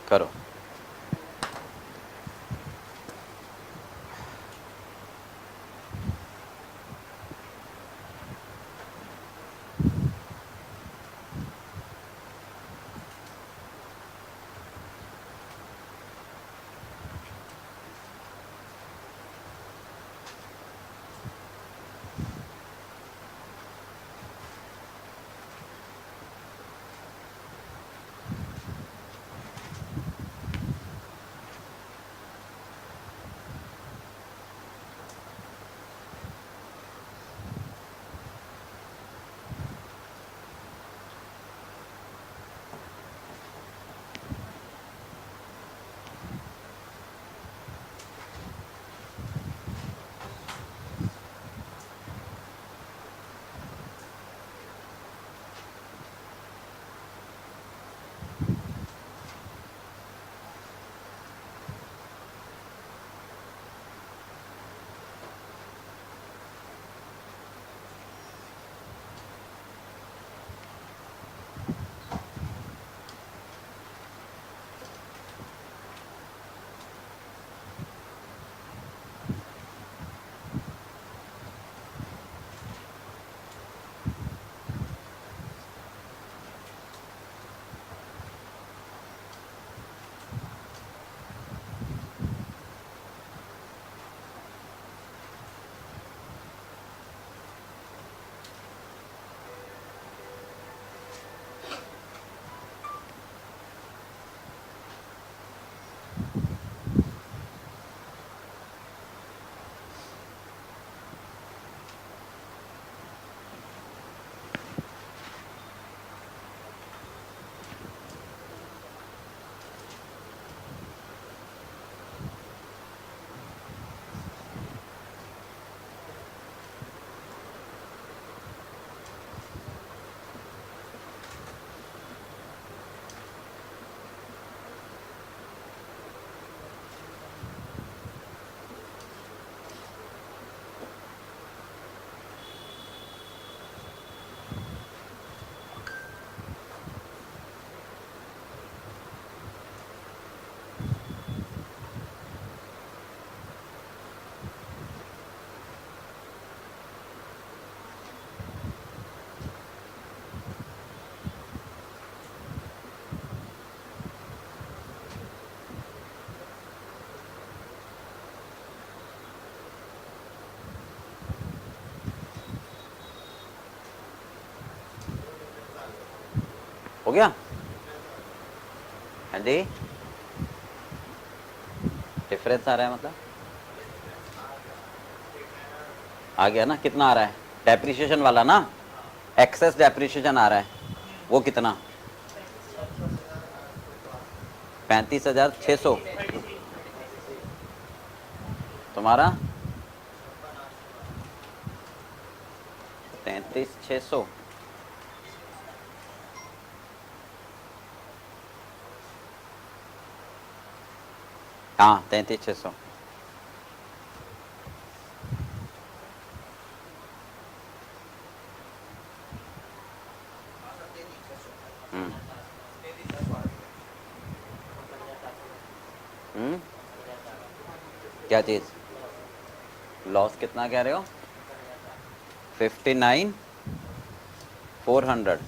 करो। हो गया? हाँ जी, डिफरेंस आ रहा है मतलब आ गया ना? कितना आ रहा है? डेप्रिसिएशन वाला ना, एक्सेस डेप्रिसिएशन आ रहा है, वो कितना? 35,600। तुम्हारा 33,600। हाँ, 33,600। क्या चीज़? लॉस कितना कह रहे हो? 59,400।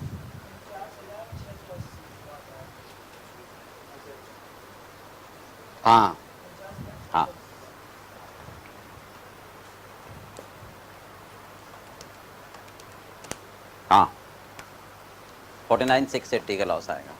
हाँ हाँ हाँ, 49,680 का लॉस आएगा।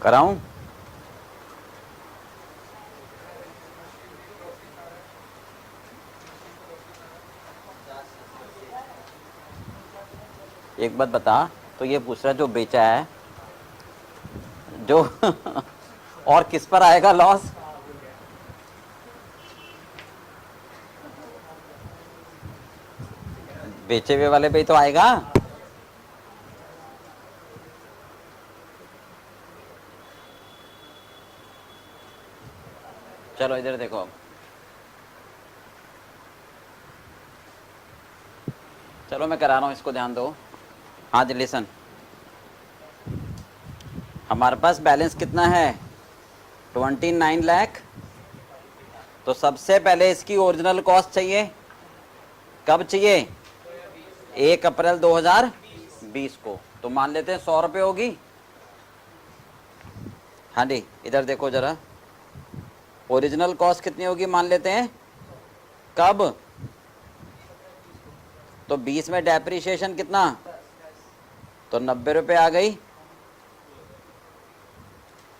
कराऊं? एक बात बता, तो ये पूछ रहा है जो बेचा है, जो और किस पर आएगा लॉस? बेचे हुए वाले पे ही तो आएगा। चलो इधर देखो, चलो मैं करा रहा हूँ, इसको ध्यान दो। हाँ जी लिसन, हमारे पास बैलेंस कितना है 29 लाख। तो सबसे पहले इसकी ओरिजिनल कॉस्ट चाहिए, कब चाहिए 1 अप्रैल 2020 को। तो मान लेते हैं 100 रुपये होगी। हाँ जी इधर देखो जरा, ओरिजिनल कॉस्ट कितनी होगी मान लेते हैं, कब, तो 20 में डेप्रिसिएशन कितना, तो 90 रुपये आ गई।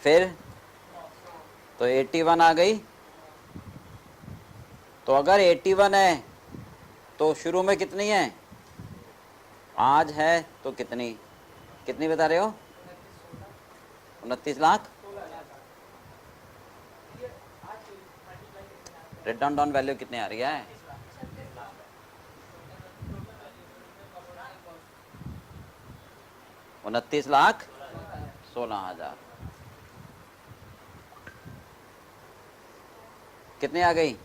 फिर तो 81 आ गई। तो अगर 81 है तो शुरू में कितनी है, आज है तो कितनी, कितनी बता रहे हो 29 लाख। रिटर्न डाउन वैल्यू कितनी आ रही है, 29,16,000। कितनी आ गई,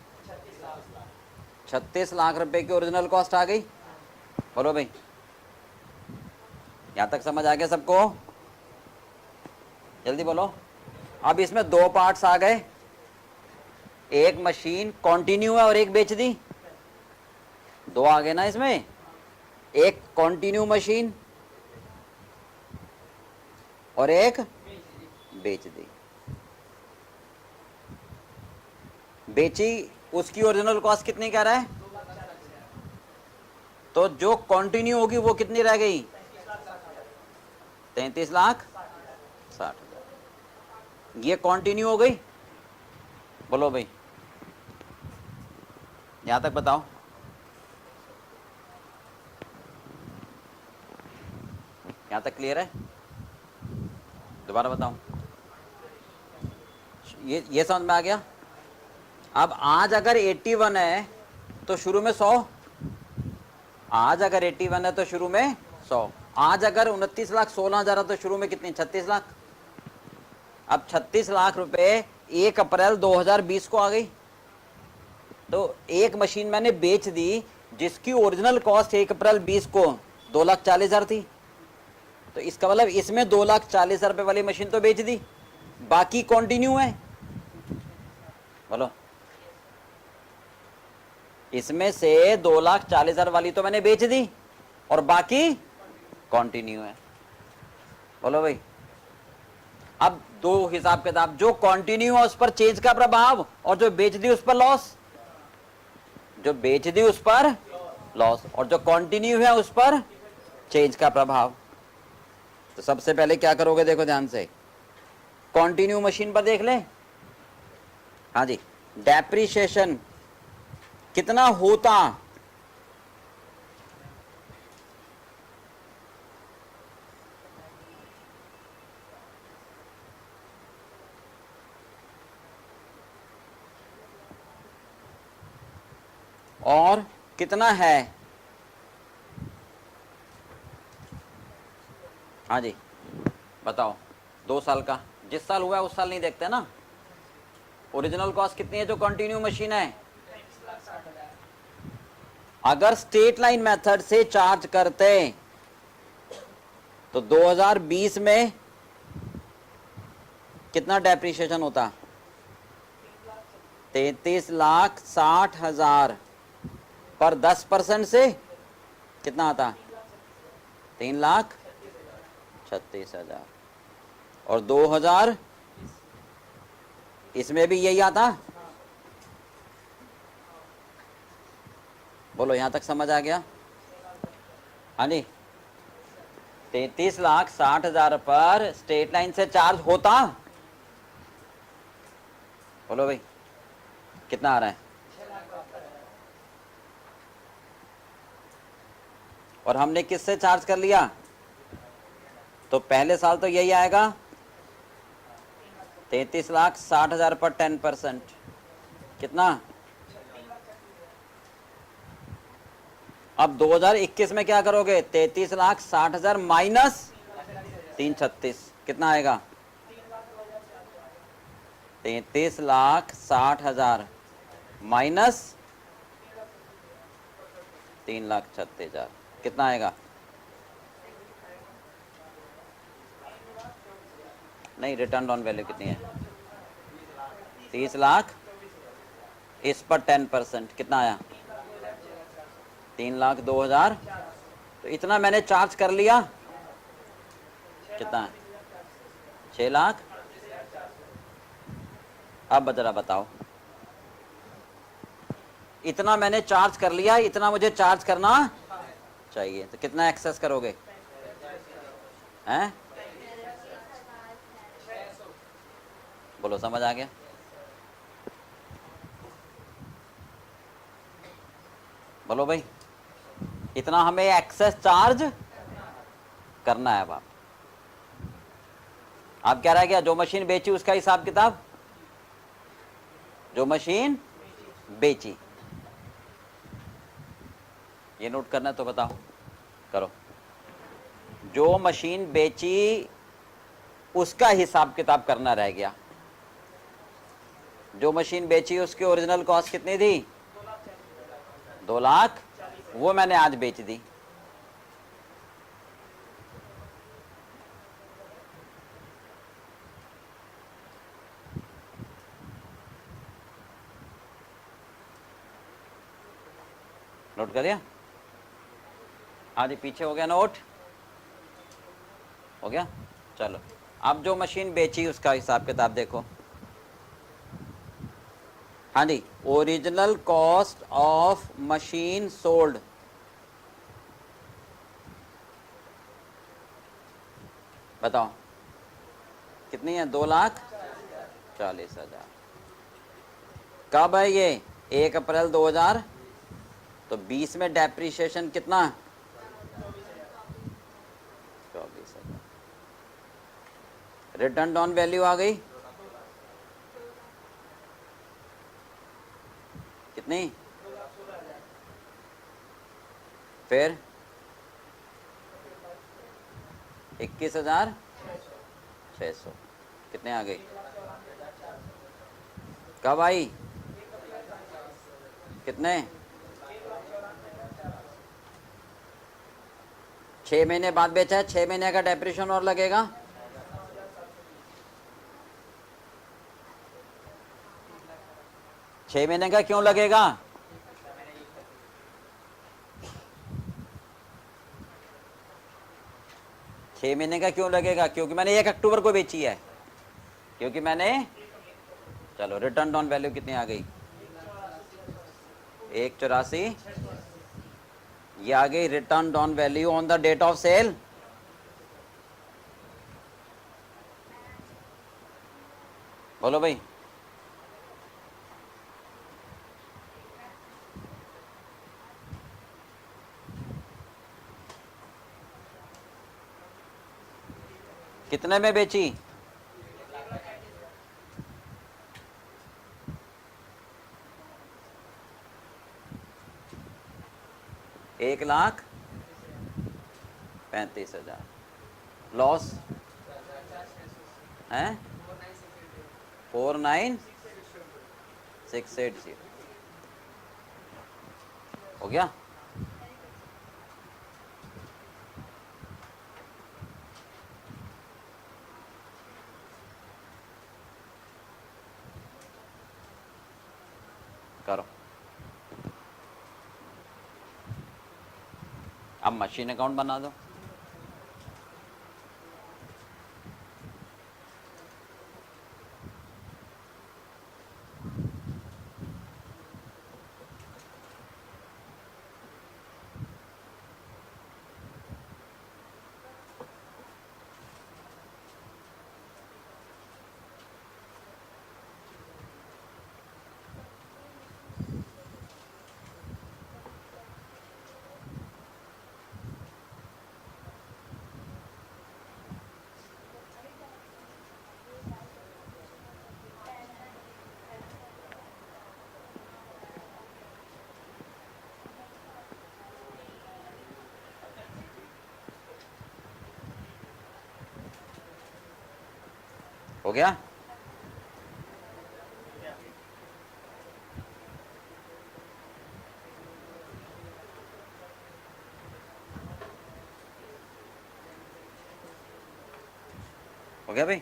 36 लाख रुपए की ओरिजिनल कॉस्ट आ गई। बोलो भाई, यहां तक समझ आ गया सबको, जल्दी बोलो। अब इसमें दो पार्ट्स आ गए, एक मशीन कंटिन्यू है और एक बेच दी, दो आ गए ना इसमें, एक कंटिन्यू मशीन और एक बेच दी। बेची उसकी ओरिजिनल कॉस्ट कितनी कह रहा है, तो जो कंटिन्यू होगी वो कितनी रह गई 33,60,000। ये कंटिन्यू हो गई। बोलो भाई, यहां तक बताओ। यहां तक क्लियर है, दोबारा बताओ, ये समझ में आ गया। अब आज अगर 81 है तो शुरू में 100, आज अगर 81 है तो शुरू में 100, आज अगर 29,16,000 है तो शुरू में कितनी 36 लाख। अब 36 लाख रुपए 1 अप्रैल 2020 को आ गई। तो एक मशीन मैंने बेच दी जिसकी ओरिजिनल कॉस्ट 1 अप्रैल 20 को 2,40,000 थी। तो इसका मतलब इसमें 2,40,000 रुपए वाली मशीन तो बेच दी, बाकी कंटिन्यू है। बोलो, इसमें से 2,40,000 वाली तो मैंने बेच दी और बाकी कंटिन्यू है। बोलो भाई, अब दो हिसाब किताब, जो कंटिन्यू है उस पर चेंज का प्रभाव और जो बेच दी उस पर लॉस, जो बेच दी उस पर लॉस और जो कंटिन्यू है उस पर चेंज का प्रभाव। तो सबसे पहले क्या करोगे, देखो ध्यान से, कंटिन्यू मशीन पर देख ले। हाँ जी, डेप्रिसिएशन कितना होता, और कितना है। हाँ जी बताओ, 2 साल का, जिस साल हुआ है उस साल नहीं देखते ना। ओरिजिनल कॉस्ट कितनी है जो कंटिन्यू मशीन है, अगर स्ट्रेट लाइन मेथड से चार्ज करते तो 2020 में कितना डेप्रिसिएशन होता, 33,60,000 पर 10% से कितना आता 3,36,000। और 2000 इसमें भी यही आता। बोलो, यहां तक समझ आ गया। हाँ जी, 33,60,000 पर स्ट्रेट लाइन से चार्ज होता। बोलो भाई, कितना आ रहा है, और हमने किससे चार्ज कर लिया, तो पहले साल तो यही आएगा 33,60,000 पर 10% कितना। अब 2021 में क्या करोगे, 33,60,000 माइनस 336 कितना आएगा, 33,60,000 माइनस 3,36,000 कितना आएगा? नहीं, रिटर्न ऑन वैल्यू कितनी है? 30 लाख। इस पर 10% कितना आया? 3,02,000। तो इतना मैंने चार्ज कर लिया। कितना है? 6 लाख। अब जरा बताओ, इतना मैंने चार्ज कर लिया, इतना मुझे चार्ज करना चाहिए, तो कितना एक्सेस करोगे? हैं? बोलो, समझ आ गया? बोलो भाई, इतना हमें एक्सेस चार्ज करना है। अब आप क्या रह गया? जो मशीन बेची उसका हिसाब किताब। जो मशीन बेची, ये नोट करना है तो बताओ, करो। जो मशीन बेची उसका हिसाब किताब करना रह गया। जो मशीन बेची उसकी ओरिजिनल कॉस्ट कितनी थी? 2 लाख। वो मैंने आज बेच दी। नोट कर दिया? आज पीछे हो गया नोट? हो गया? चलो, अब जो मशीन बेची उसका हिसाब किताब देखो। हाँ जी, original cost of machine sold. बताओ कितनी है? 2,40,000। कब है ये? 1 अप्रैल 2000। तो 20 में डेप्रिसिएशन कितना? 24,000। रिटर्न ऑन वैल्यू आ गई कितनी? फिर 21,600। कितने आ गई? कब आई? कितने? 6 महीने बाद बेचा है, 6 महीने का डेप्रिसिएशन और लगेगा। छह महीने का क्यों लगेगा? छह महीने का क्यों लगेगा? क्योंकि मैंने 1 अक्टूबर को बेची है। क्योंकि मैंने, चलो रिटर्न ऑन वैल्यू कितनी आ गई? 1,84। ये आ गई written on value on the date of sale. बोलो भाई, कितने में बेची? 1,35,000। लॉस है 49,680। हो गया? करो। अब मशीन अकाउंट बना दो। हो गया? गया भाई?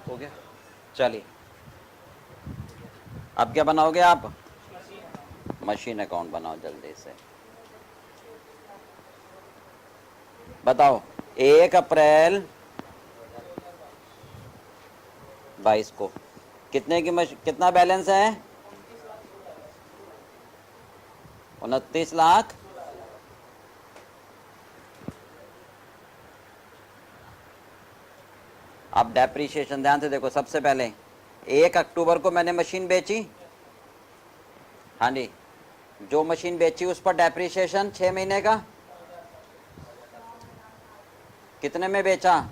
हो गया, चलिए अब क्या बनाओगे आप? मशीन अकाउंट बनाओ जल्दी से। बताओ, 1 अप्रैल 22 को कितने की कितना बैलेंस है? 29 लाख। अब डेप्रीशिएशन ध्यान से देखो। सबसे पहले 1 अक्टूबर को मैंने मशीन बेची। हाँ जी, जो मशीन बेची उस पर डेप्रीशिएशन 6 महीने का। कितने में बेचा?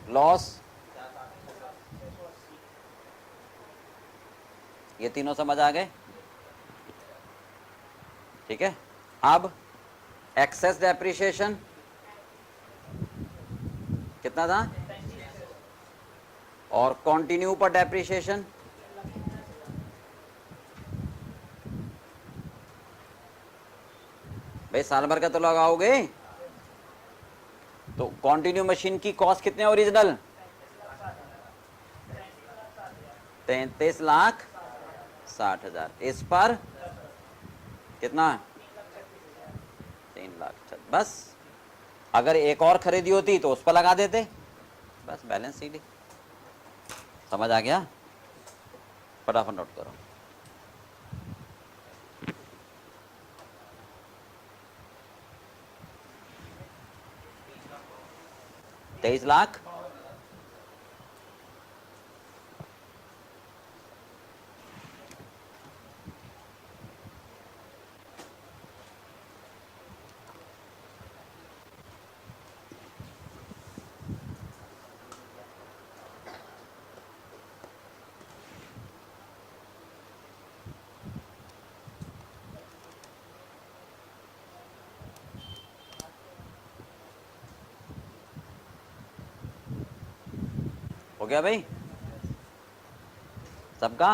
लॉस। ये तीनों समझ आ गए? ठीक है। अब एक्सेस डेप्रीशिएशन कितना था? और कंटिन्यू पर डेप्रीशिएशन भाई साल भर का तो लगाओगे। तो कंटिन्यू मशीन की कॉस्ट कितने ओरिजिनल? 33,60,000। इस पर कितना? 3 लाख। बस अगर एक और खरीदी होती तो उस पर लगा देते। बस बैलेंस सीधी। समझ आ गया? फटाफट नोट करो। 23 लाख। हो गया भाई सबका?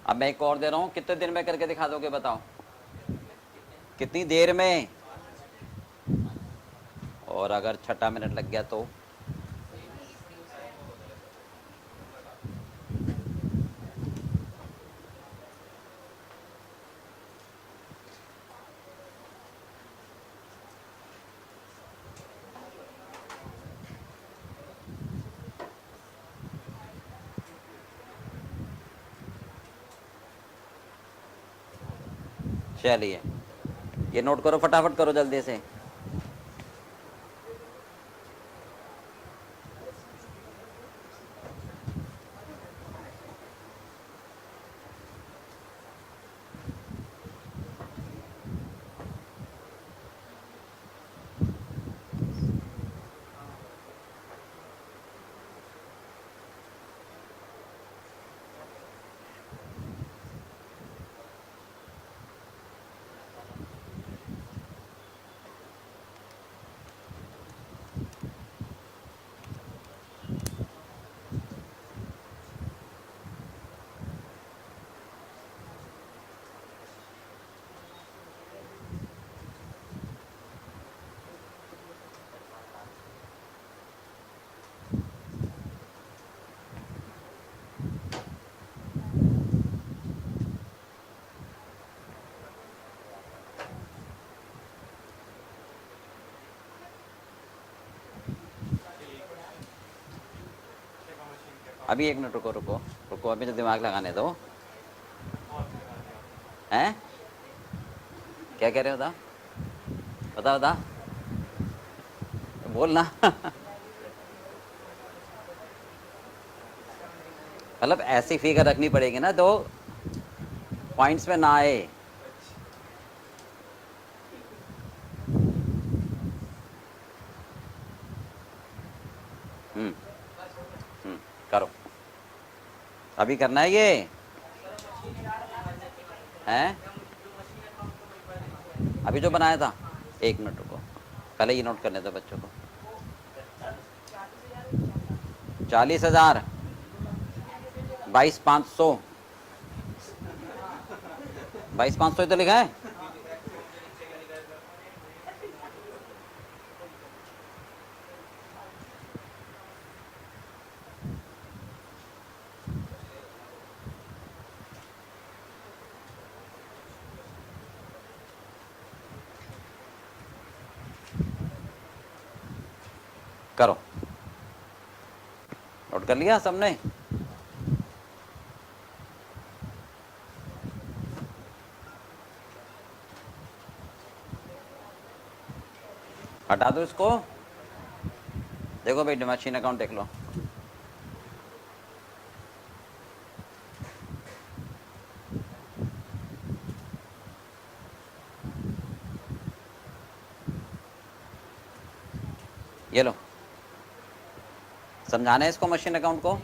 अब मैं एक और दे रहा हूं, कितने दिन में करके दिखा दोगे बताओ? कितनी देर में? और अगर छठा मिनट लग गया तो? चलिए ये नोट करो, फटाफट करो जल्दी से। अभी 1 मिनट रुको रुको रुको, अभी तो दिमाग लगाने दो। हैं? क्या कह रहे हो? बता बता बोलना। मतलब ऐसी फिगर रखनी पड़ेगी ना, तो पॉइंट्स में ना आए। अभी करना है ये हैं? अभी जो बनाया था, 1 मिनट रुको, पहले ये नोट करने दो बच्चों को। 40,000, 22,500, 22,500 ही तो लिखा है। करो, नोट कर लिया सबने? हटा दो इसको। देखो भाई, मशीन अकाउंट देख लो। ये लो, समझाना है इसको मशीन अकाउंट को।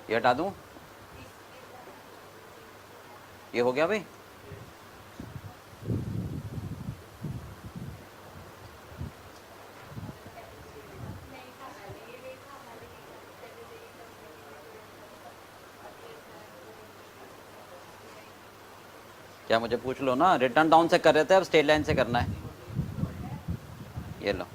ये हटा दूं? ये हो गया भाई? क्या मुझे पूछ लो ना, रिटर्न डाउन से कर रहे थे, अब स्ट्रेट लाइन से करना है। ये लो,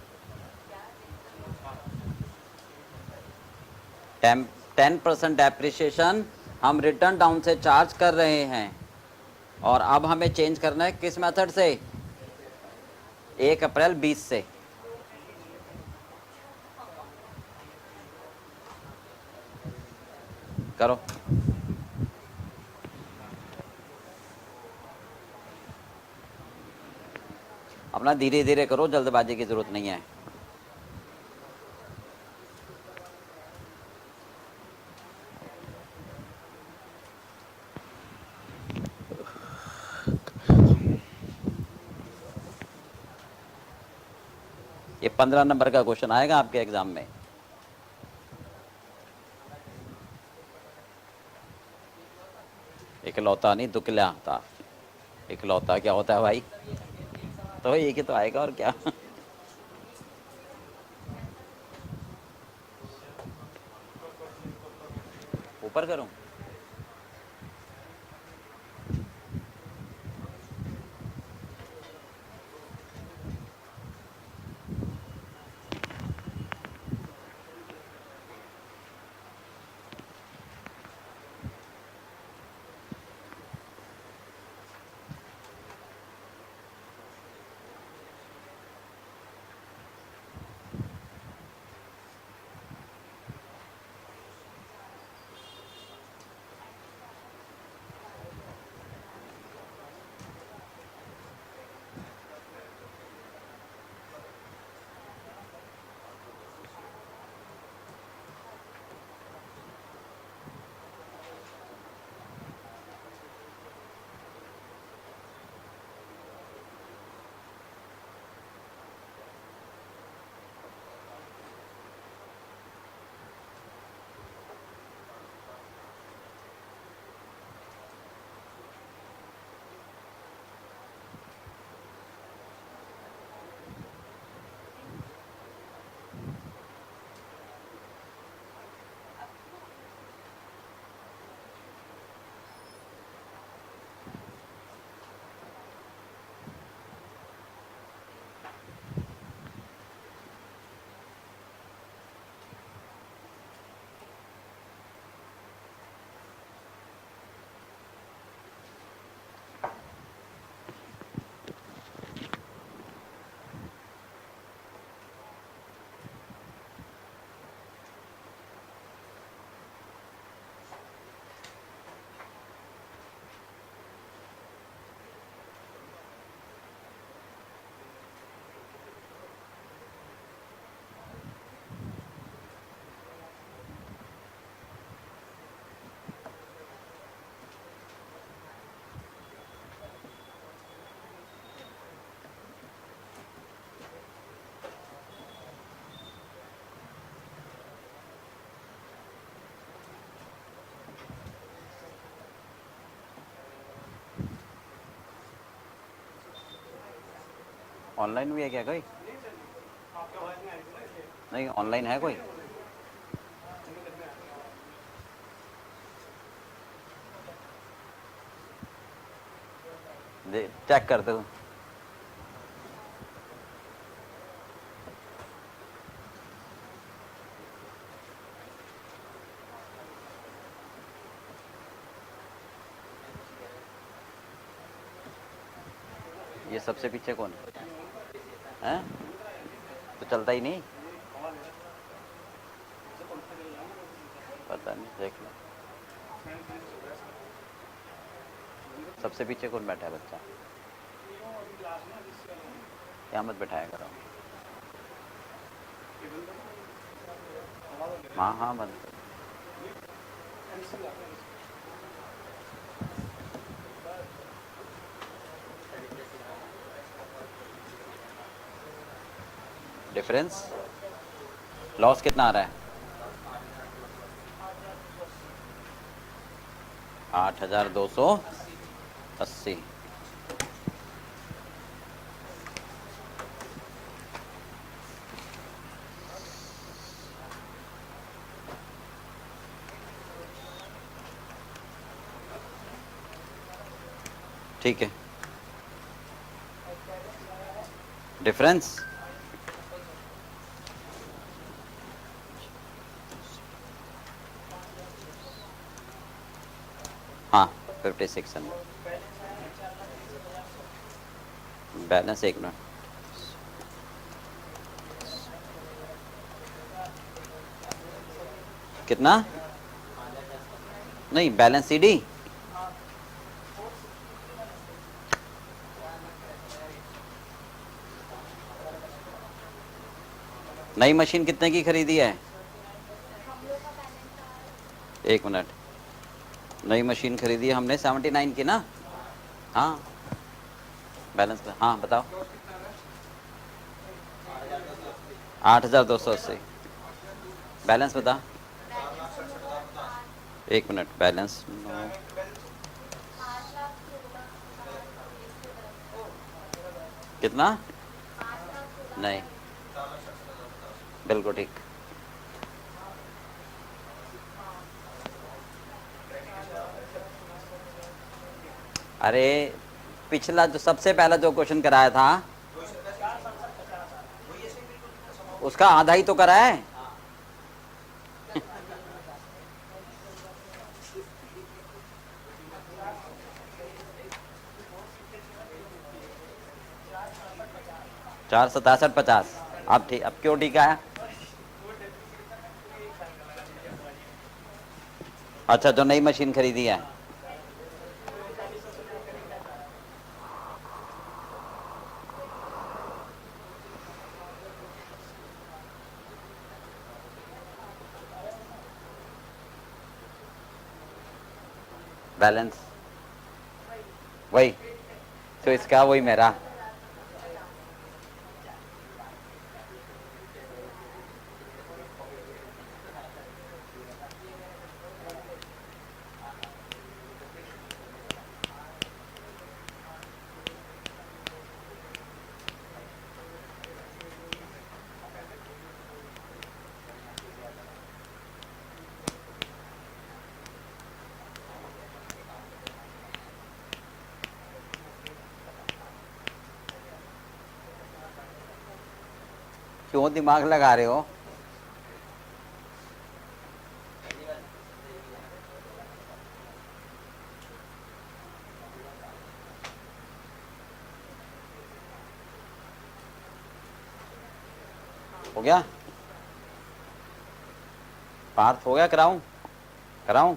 10% डेप्रिसिएशन हम रिटर्न डाउन से चार्ज कर रहे हैं, और अब हमें चेंज करना है किस मेथड से? 1 अप्रैल 20 से। करो, अपना धीरे धीरे करो, जल्दबाजी की जरूरत नहीं है। ये 15 नंबर का क्वेश्चन आएगा आपके एग्जाम में। इकलौता नहीं, दुकलौता। इकलौता क्या होता है भाई? तो एक ही तो आएगा, और क्या। ऊपर करूं? ऑनलाइन भी है क्या कोई? नहीं, ऑनलाइन है कोई? दे चेक कर दो। ये सबसे पीछे कौन है? तो चलता ही नहीं। पता नहीं, देख लो। सबसे पीछे कौन बैठा है बच्चा? यहाँ मत बैठाया करो। हाँ हाँ, बंद कर। डिफरेंस लॉस कितना आ रहा है? 8,280। ठीक है, डिफरेंस हाँ 56 है। बैलेंस एक मिनट। कितना? नहीं, बैलेंस सीडी। नई मशीन कितने की खरीदी है? एक मिनट। नई मशीन खरीदी है हमने 79 की ना? हाँ, बैलेंस हाँ बताओ। 8,280। बैलेंस बता। एक मिनट, बैलेंस कितना? नहीं, बिल्कुल ठीक। अरे पिछला जो सबसे पहला जो क्वेश्चन कराया था उसका आधा ही तो करा है। चार 6750। अब ठीक, अब क्यों ठीक आया? अच्छा, जो नई मशीन खरीदी है। बैलेंस वही तो इसका, वही मेरा। क्यों दिमाग लगा रहे हो? हो गया? पार्थ हो गया? कराऊं? कराऊं?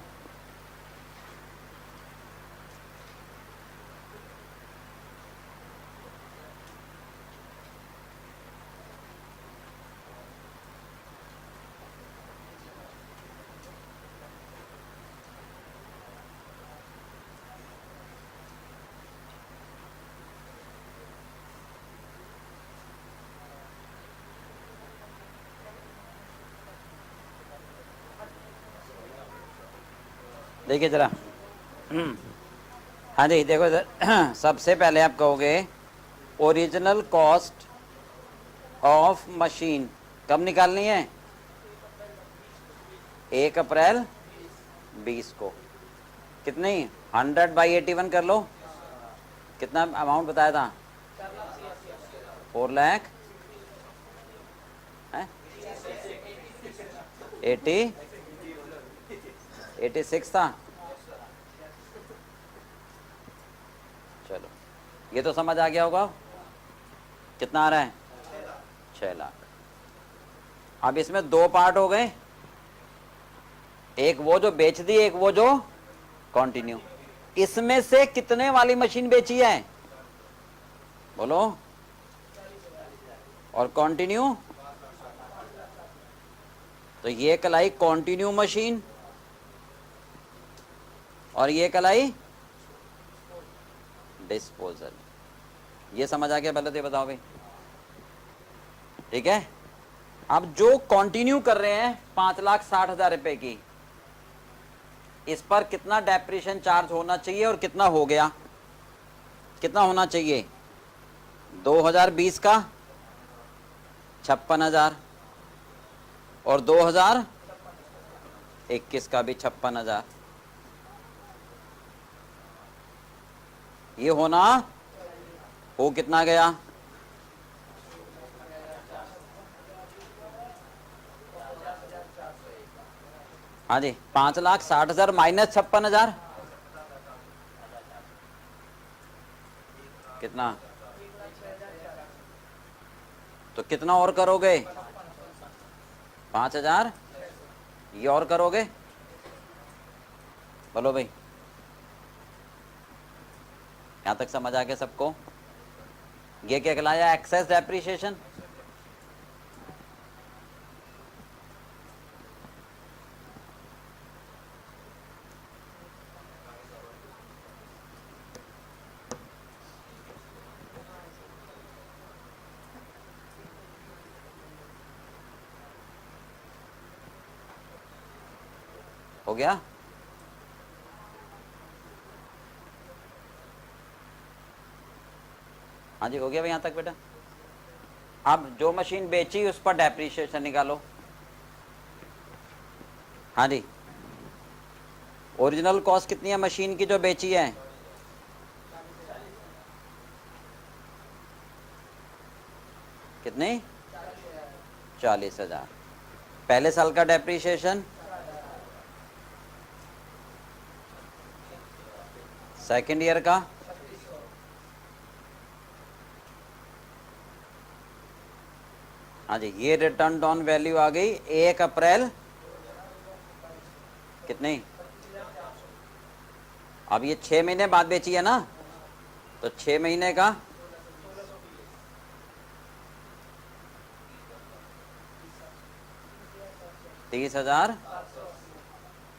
देखिए जरा। हाँ जी, देखो इधर। सबसे पहले आप कहोगे ओरिजिनल कॉस्ट ऑफ मशीन कब निकालनी है? 1 अप्रैल 20 को। कितनी? 100/81 कर लो। कितना अमाउंट बताया था? 4 लाख 86 था। चलो ये तो समझ आ गया होगा। कितना आ रहा है? 6 लाख। अब इसमें 2 पार्ट हो गए, एक वो जो बेच दी, एक वो जो कंटिन्यू। इसमें से कितने वाली मशीन बेची है बोलो? और कंटिन्यू? तो ये कलाई कंटिन्यू मशीन और ये कलाई डिस्पोजल। ये समझ आ गया? पहले तो ये बताओ भाई। ठीक है। अब जो कंटिन्यू कर रहे हैं 5,60,000 रुपए की, इस पर कितना डेप्रिसिएशन चार्ज होना चाहिए और कितना हो गया? कितना होना चाहिए? 2020 का 56,000 और 2021 का भी 56,000। ये होना हो कितना गया? हाँ जी, 5,60,000 माइनस 56,000 कितना? तो कितना और करोगे? 5,000। ये और करोगे? बोलो भाई। यहां तक समझ आ गया सबको? ये क्या कहलाया? Excess depreciation. हो गया? हाँ जी, हो गया भाई यहां तक बेटा। अब जो मशीन बेची उस पर डेप्रिसिएशन निकालो। हाँ जी, ओरिजिनल कॉस्ट कितनी है मशीन की जो बेची है? कितनी? 40,000। पहले साल का डेप्रिसिएशन, सेकेंड ईयर का, हाँ जी, ये रिटर्न ऑन वैल्यू आ गई 1 अप्रैल कितनी? अब ये 6 महीने बाद बेची है ना, तो 6 महीने का 30,000।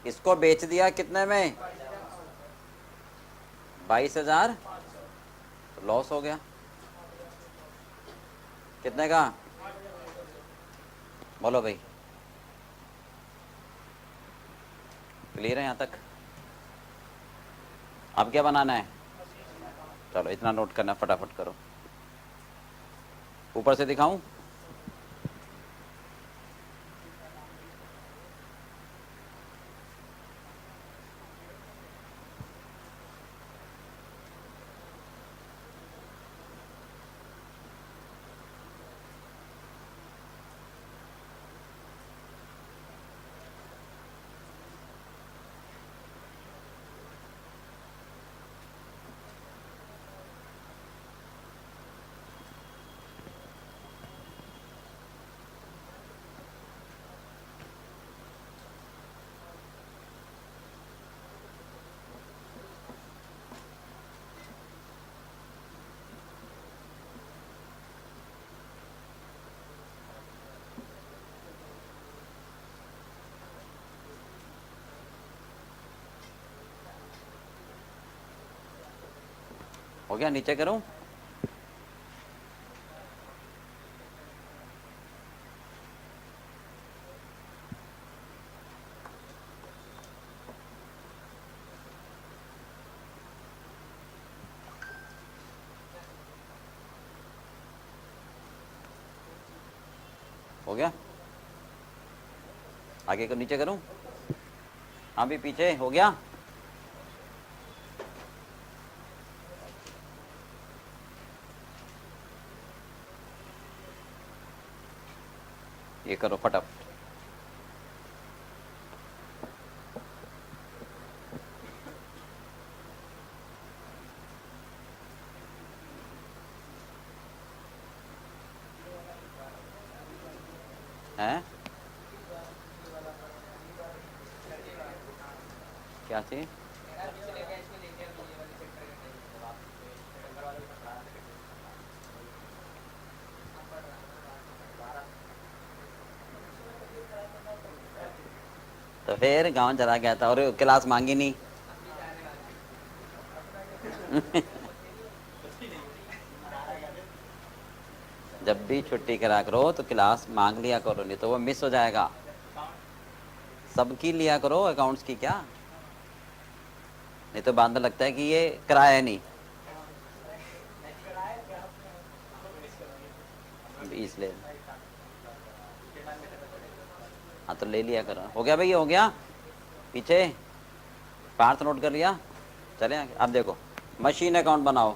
इसको बेच दिया कितने में? 22,000। तो लॉस हो गया। कितने का? बोलो भाई। क्लियर है यहां तक? अब क्या बनाना है? चलो इतना नोट करना, फटाफट करो। ऊपर से दिखाऊं? हो गया? नीचे करूं? हो गया? आगे को नीचे करूं? हाँ भी पीछे हो गया? ये करो फटाफट। हैं? क्या चीज? तो फिर गांव चला गया था और क्लास मांगी नहीं। जब भी छुट्टी करा करो तो क्लास मांग लिया करो, नहीं तो वो मिस हो जाएगा। सबकी लिया करो, अकाउंट्स की क्या, नहीं तो बाद में लगता है कि ये कराया नहीं। इसलिए हाँ तो ले लिया करो। हो गया भैया? हो गया? पीछे पार्थ नोट कर लिया? चले आगे। अब देखो मशीन अकाउंट बनाओ।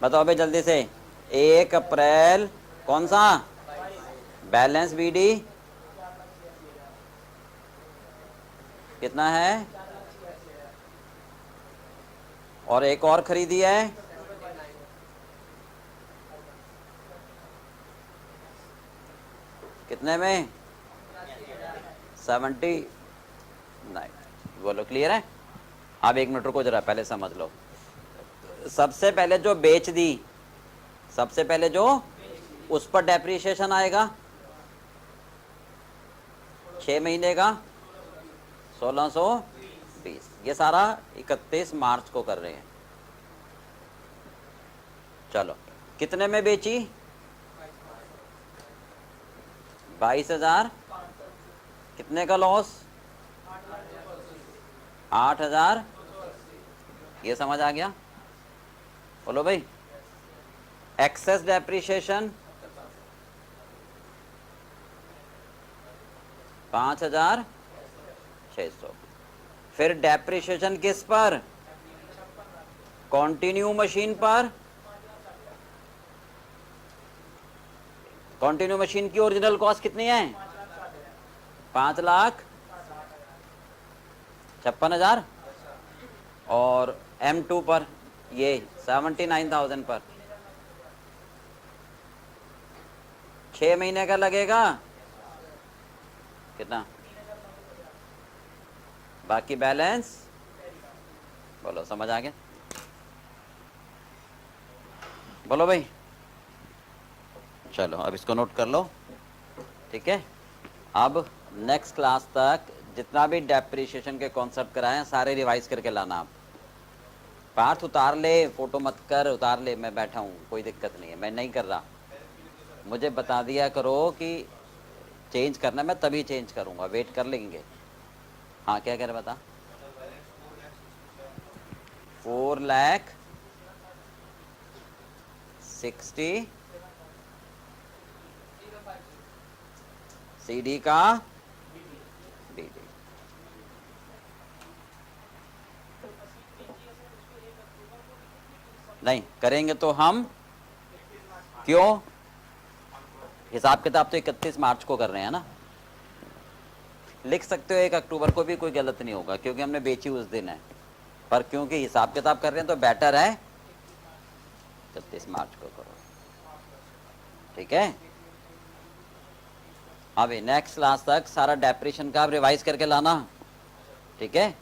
बताओ भाई जल्दी से। 1 अप्रैल कौन सा? बैलेंस बीडी कितना है? और एक और खरीदी है कितने में? 79। बोलो क्लियर है? अब 1 मिनट रुको जरा, पहले समझ लो। सबसे पहले जो बेच दी, सबसे पहले जो उस पर डेप्रिसिएशन आएगा 6 महीने का 1620। ये सारा 31 मार्च को कर रहे हैं। चलो कितने में बेची? 22,000। कितने का लॉस? 8,000। ये समझ आ गया? बोलो भाई। Excess depreciation 5,600। फिर डेप्रिसिएशन किस पर? कॉन्टिन्यू मशीन पर। कॉन्टिन्यू मशीन की ओरिजिनल कॉस्ट कितनी है? 5,56,000। और M2 पर ये 79,000 पर 6 महीने का लगेगा कितना? बाकी बैलेंस बोलो, समझ आ गया? बोलो भाई। चलो अब इसको नोट कर लो, ठीक है? अब नेक्स्ट क्लास तक जितना भी डेप्रिसिएशन के कॉन्सेप्ट कराए हैं सारे रिवाइज करके लाना। आप पार्थ उतार ले, फोटो मत कर, उतार ले, मैं बैठा हूँ, कोई दिक्कत नहीं है, मैं नहीं कर रहा। मुझे बता दिया करो कि चेंज करना, मैं तभी चेंज करूँगा, वेट कर लेंगे। हाँ क्या कह रहे बता? 4,60,000 CD का BD। नहीं करेंगे तो हम क्यों? हिसाब किताब तो 31 मार्च को कर रहे हैं ना। लिख सकते हो 1 अक्टूबर को भी, कोई गलत नहीं होगा क्योंकि हमने बेची उस दिन है, पर क्योंकि हिसाब किताब कर रहे हैं तो बेटर है 31 मार्च को करो, ठीक है? अभी नेक्स्ट क्लास तक सारा डेप्रिसिएशन का आप रिवाइज करके लाना, ठीक है?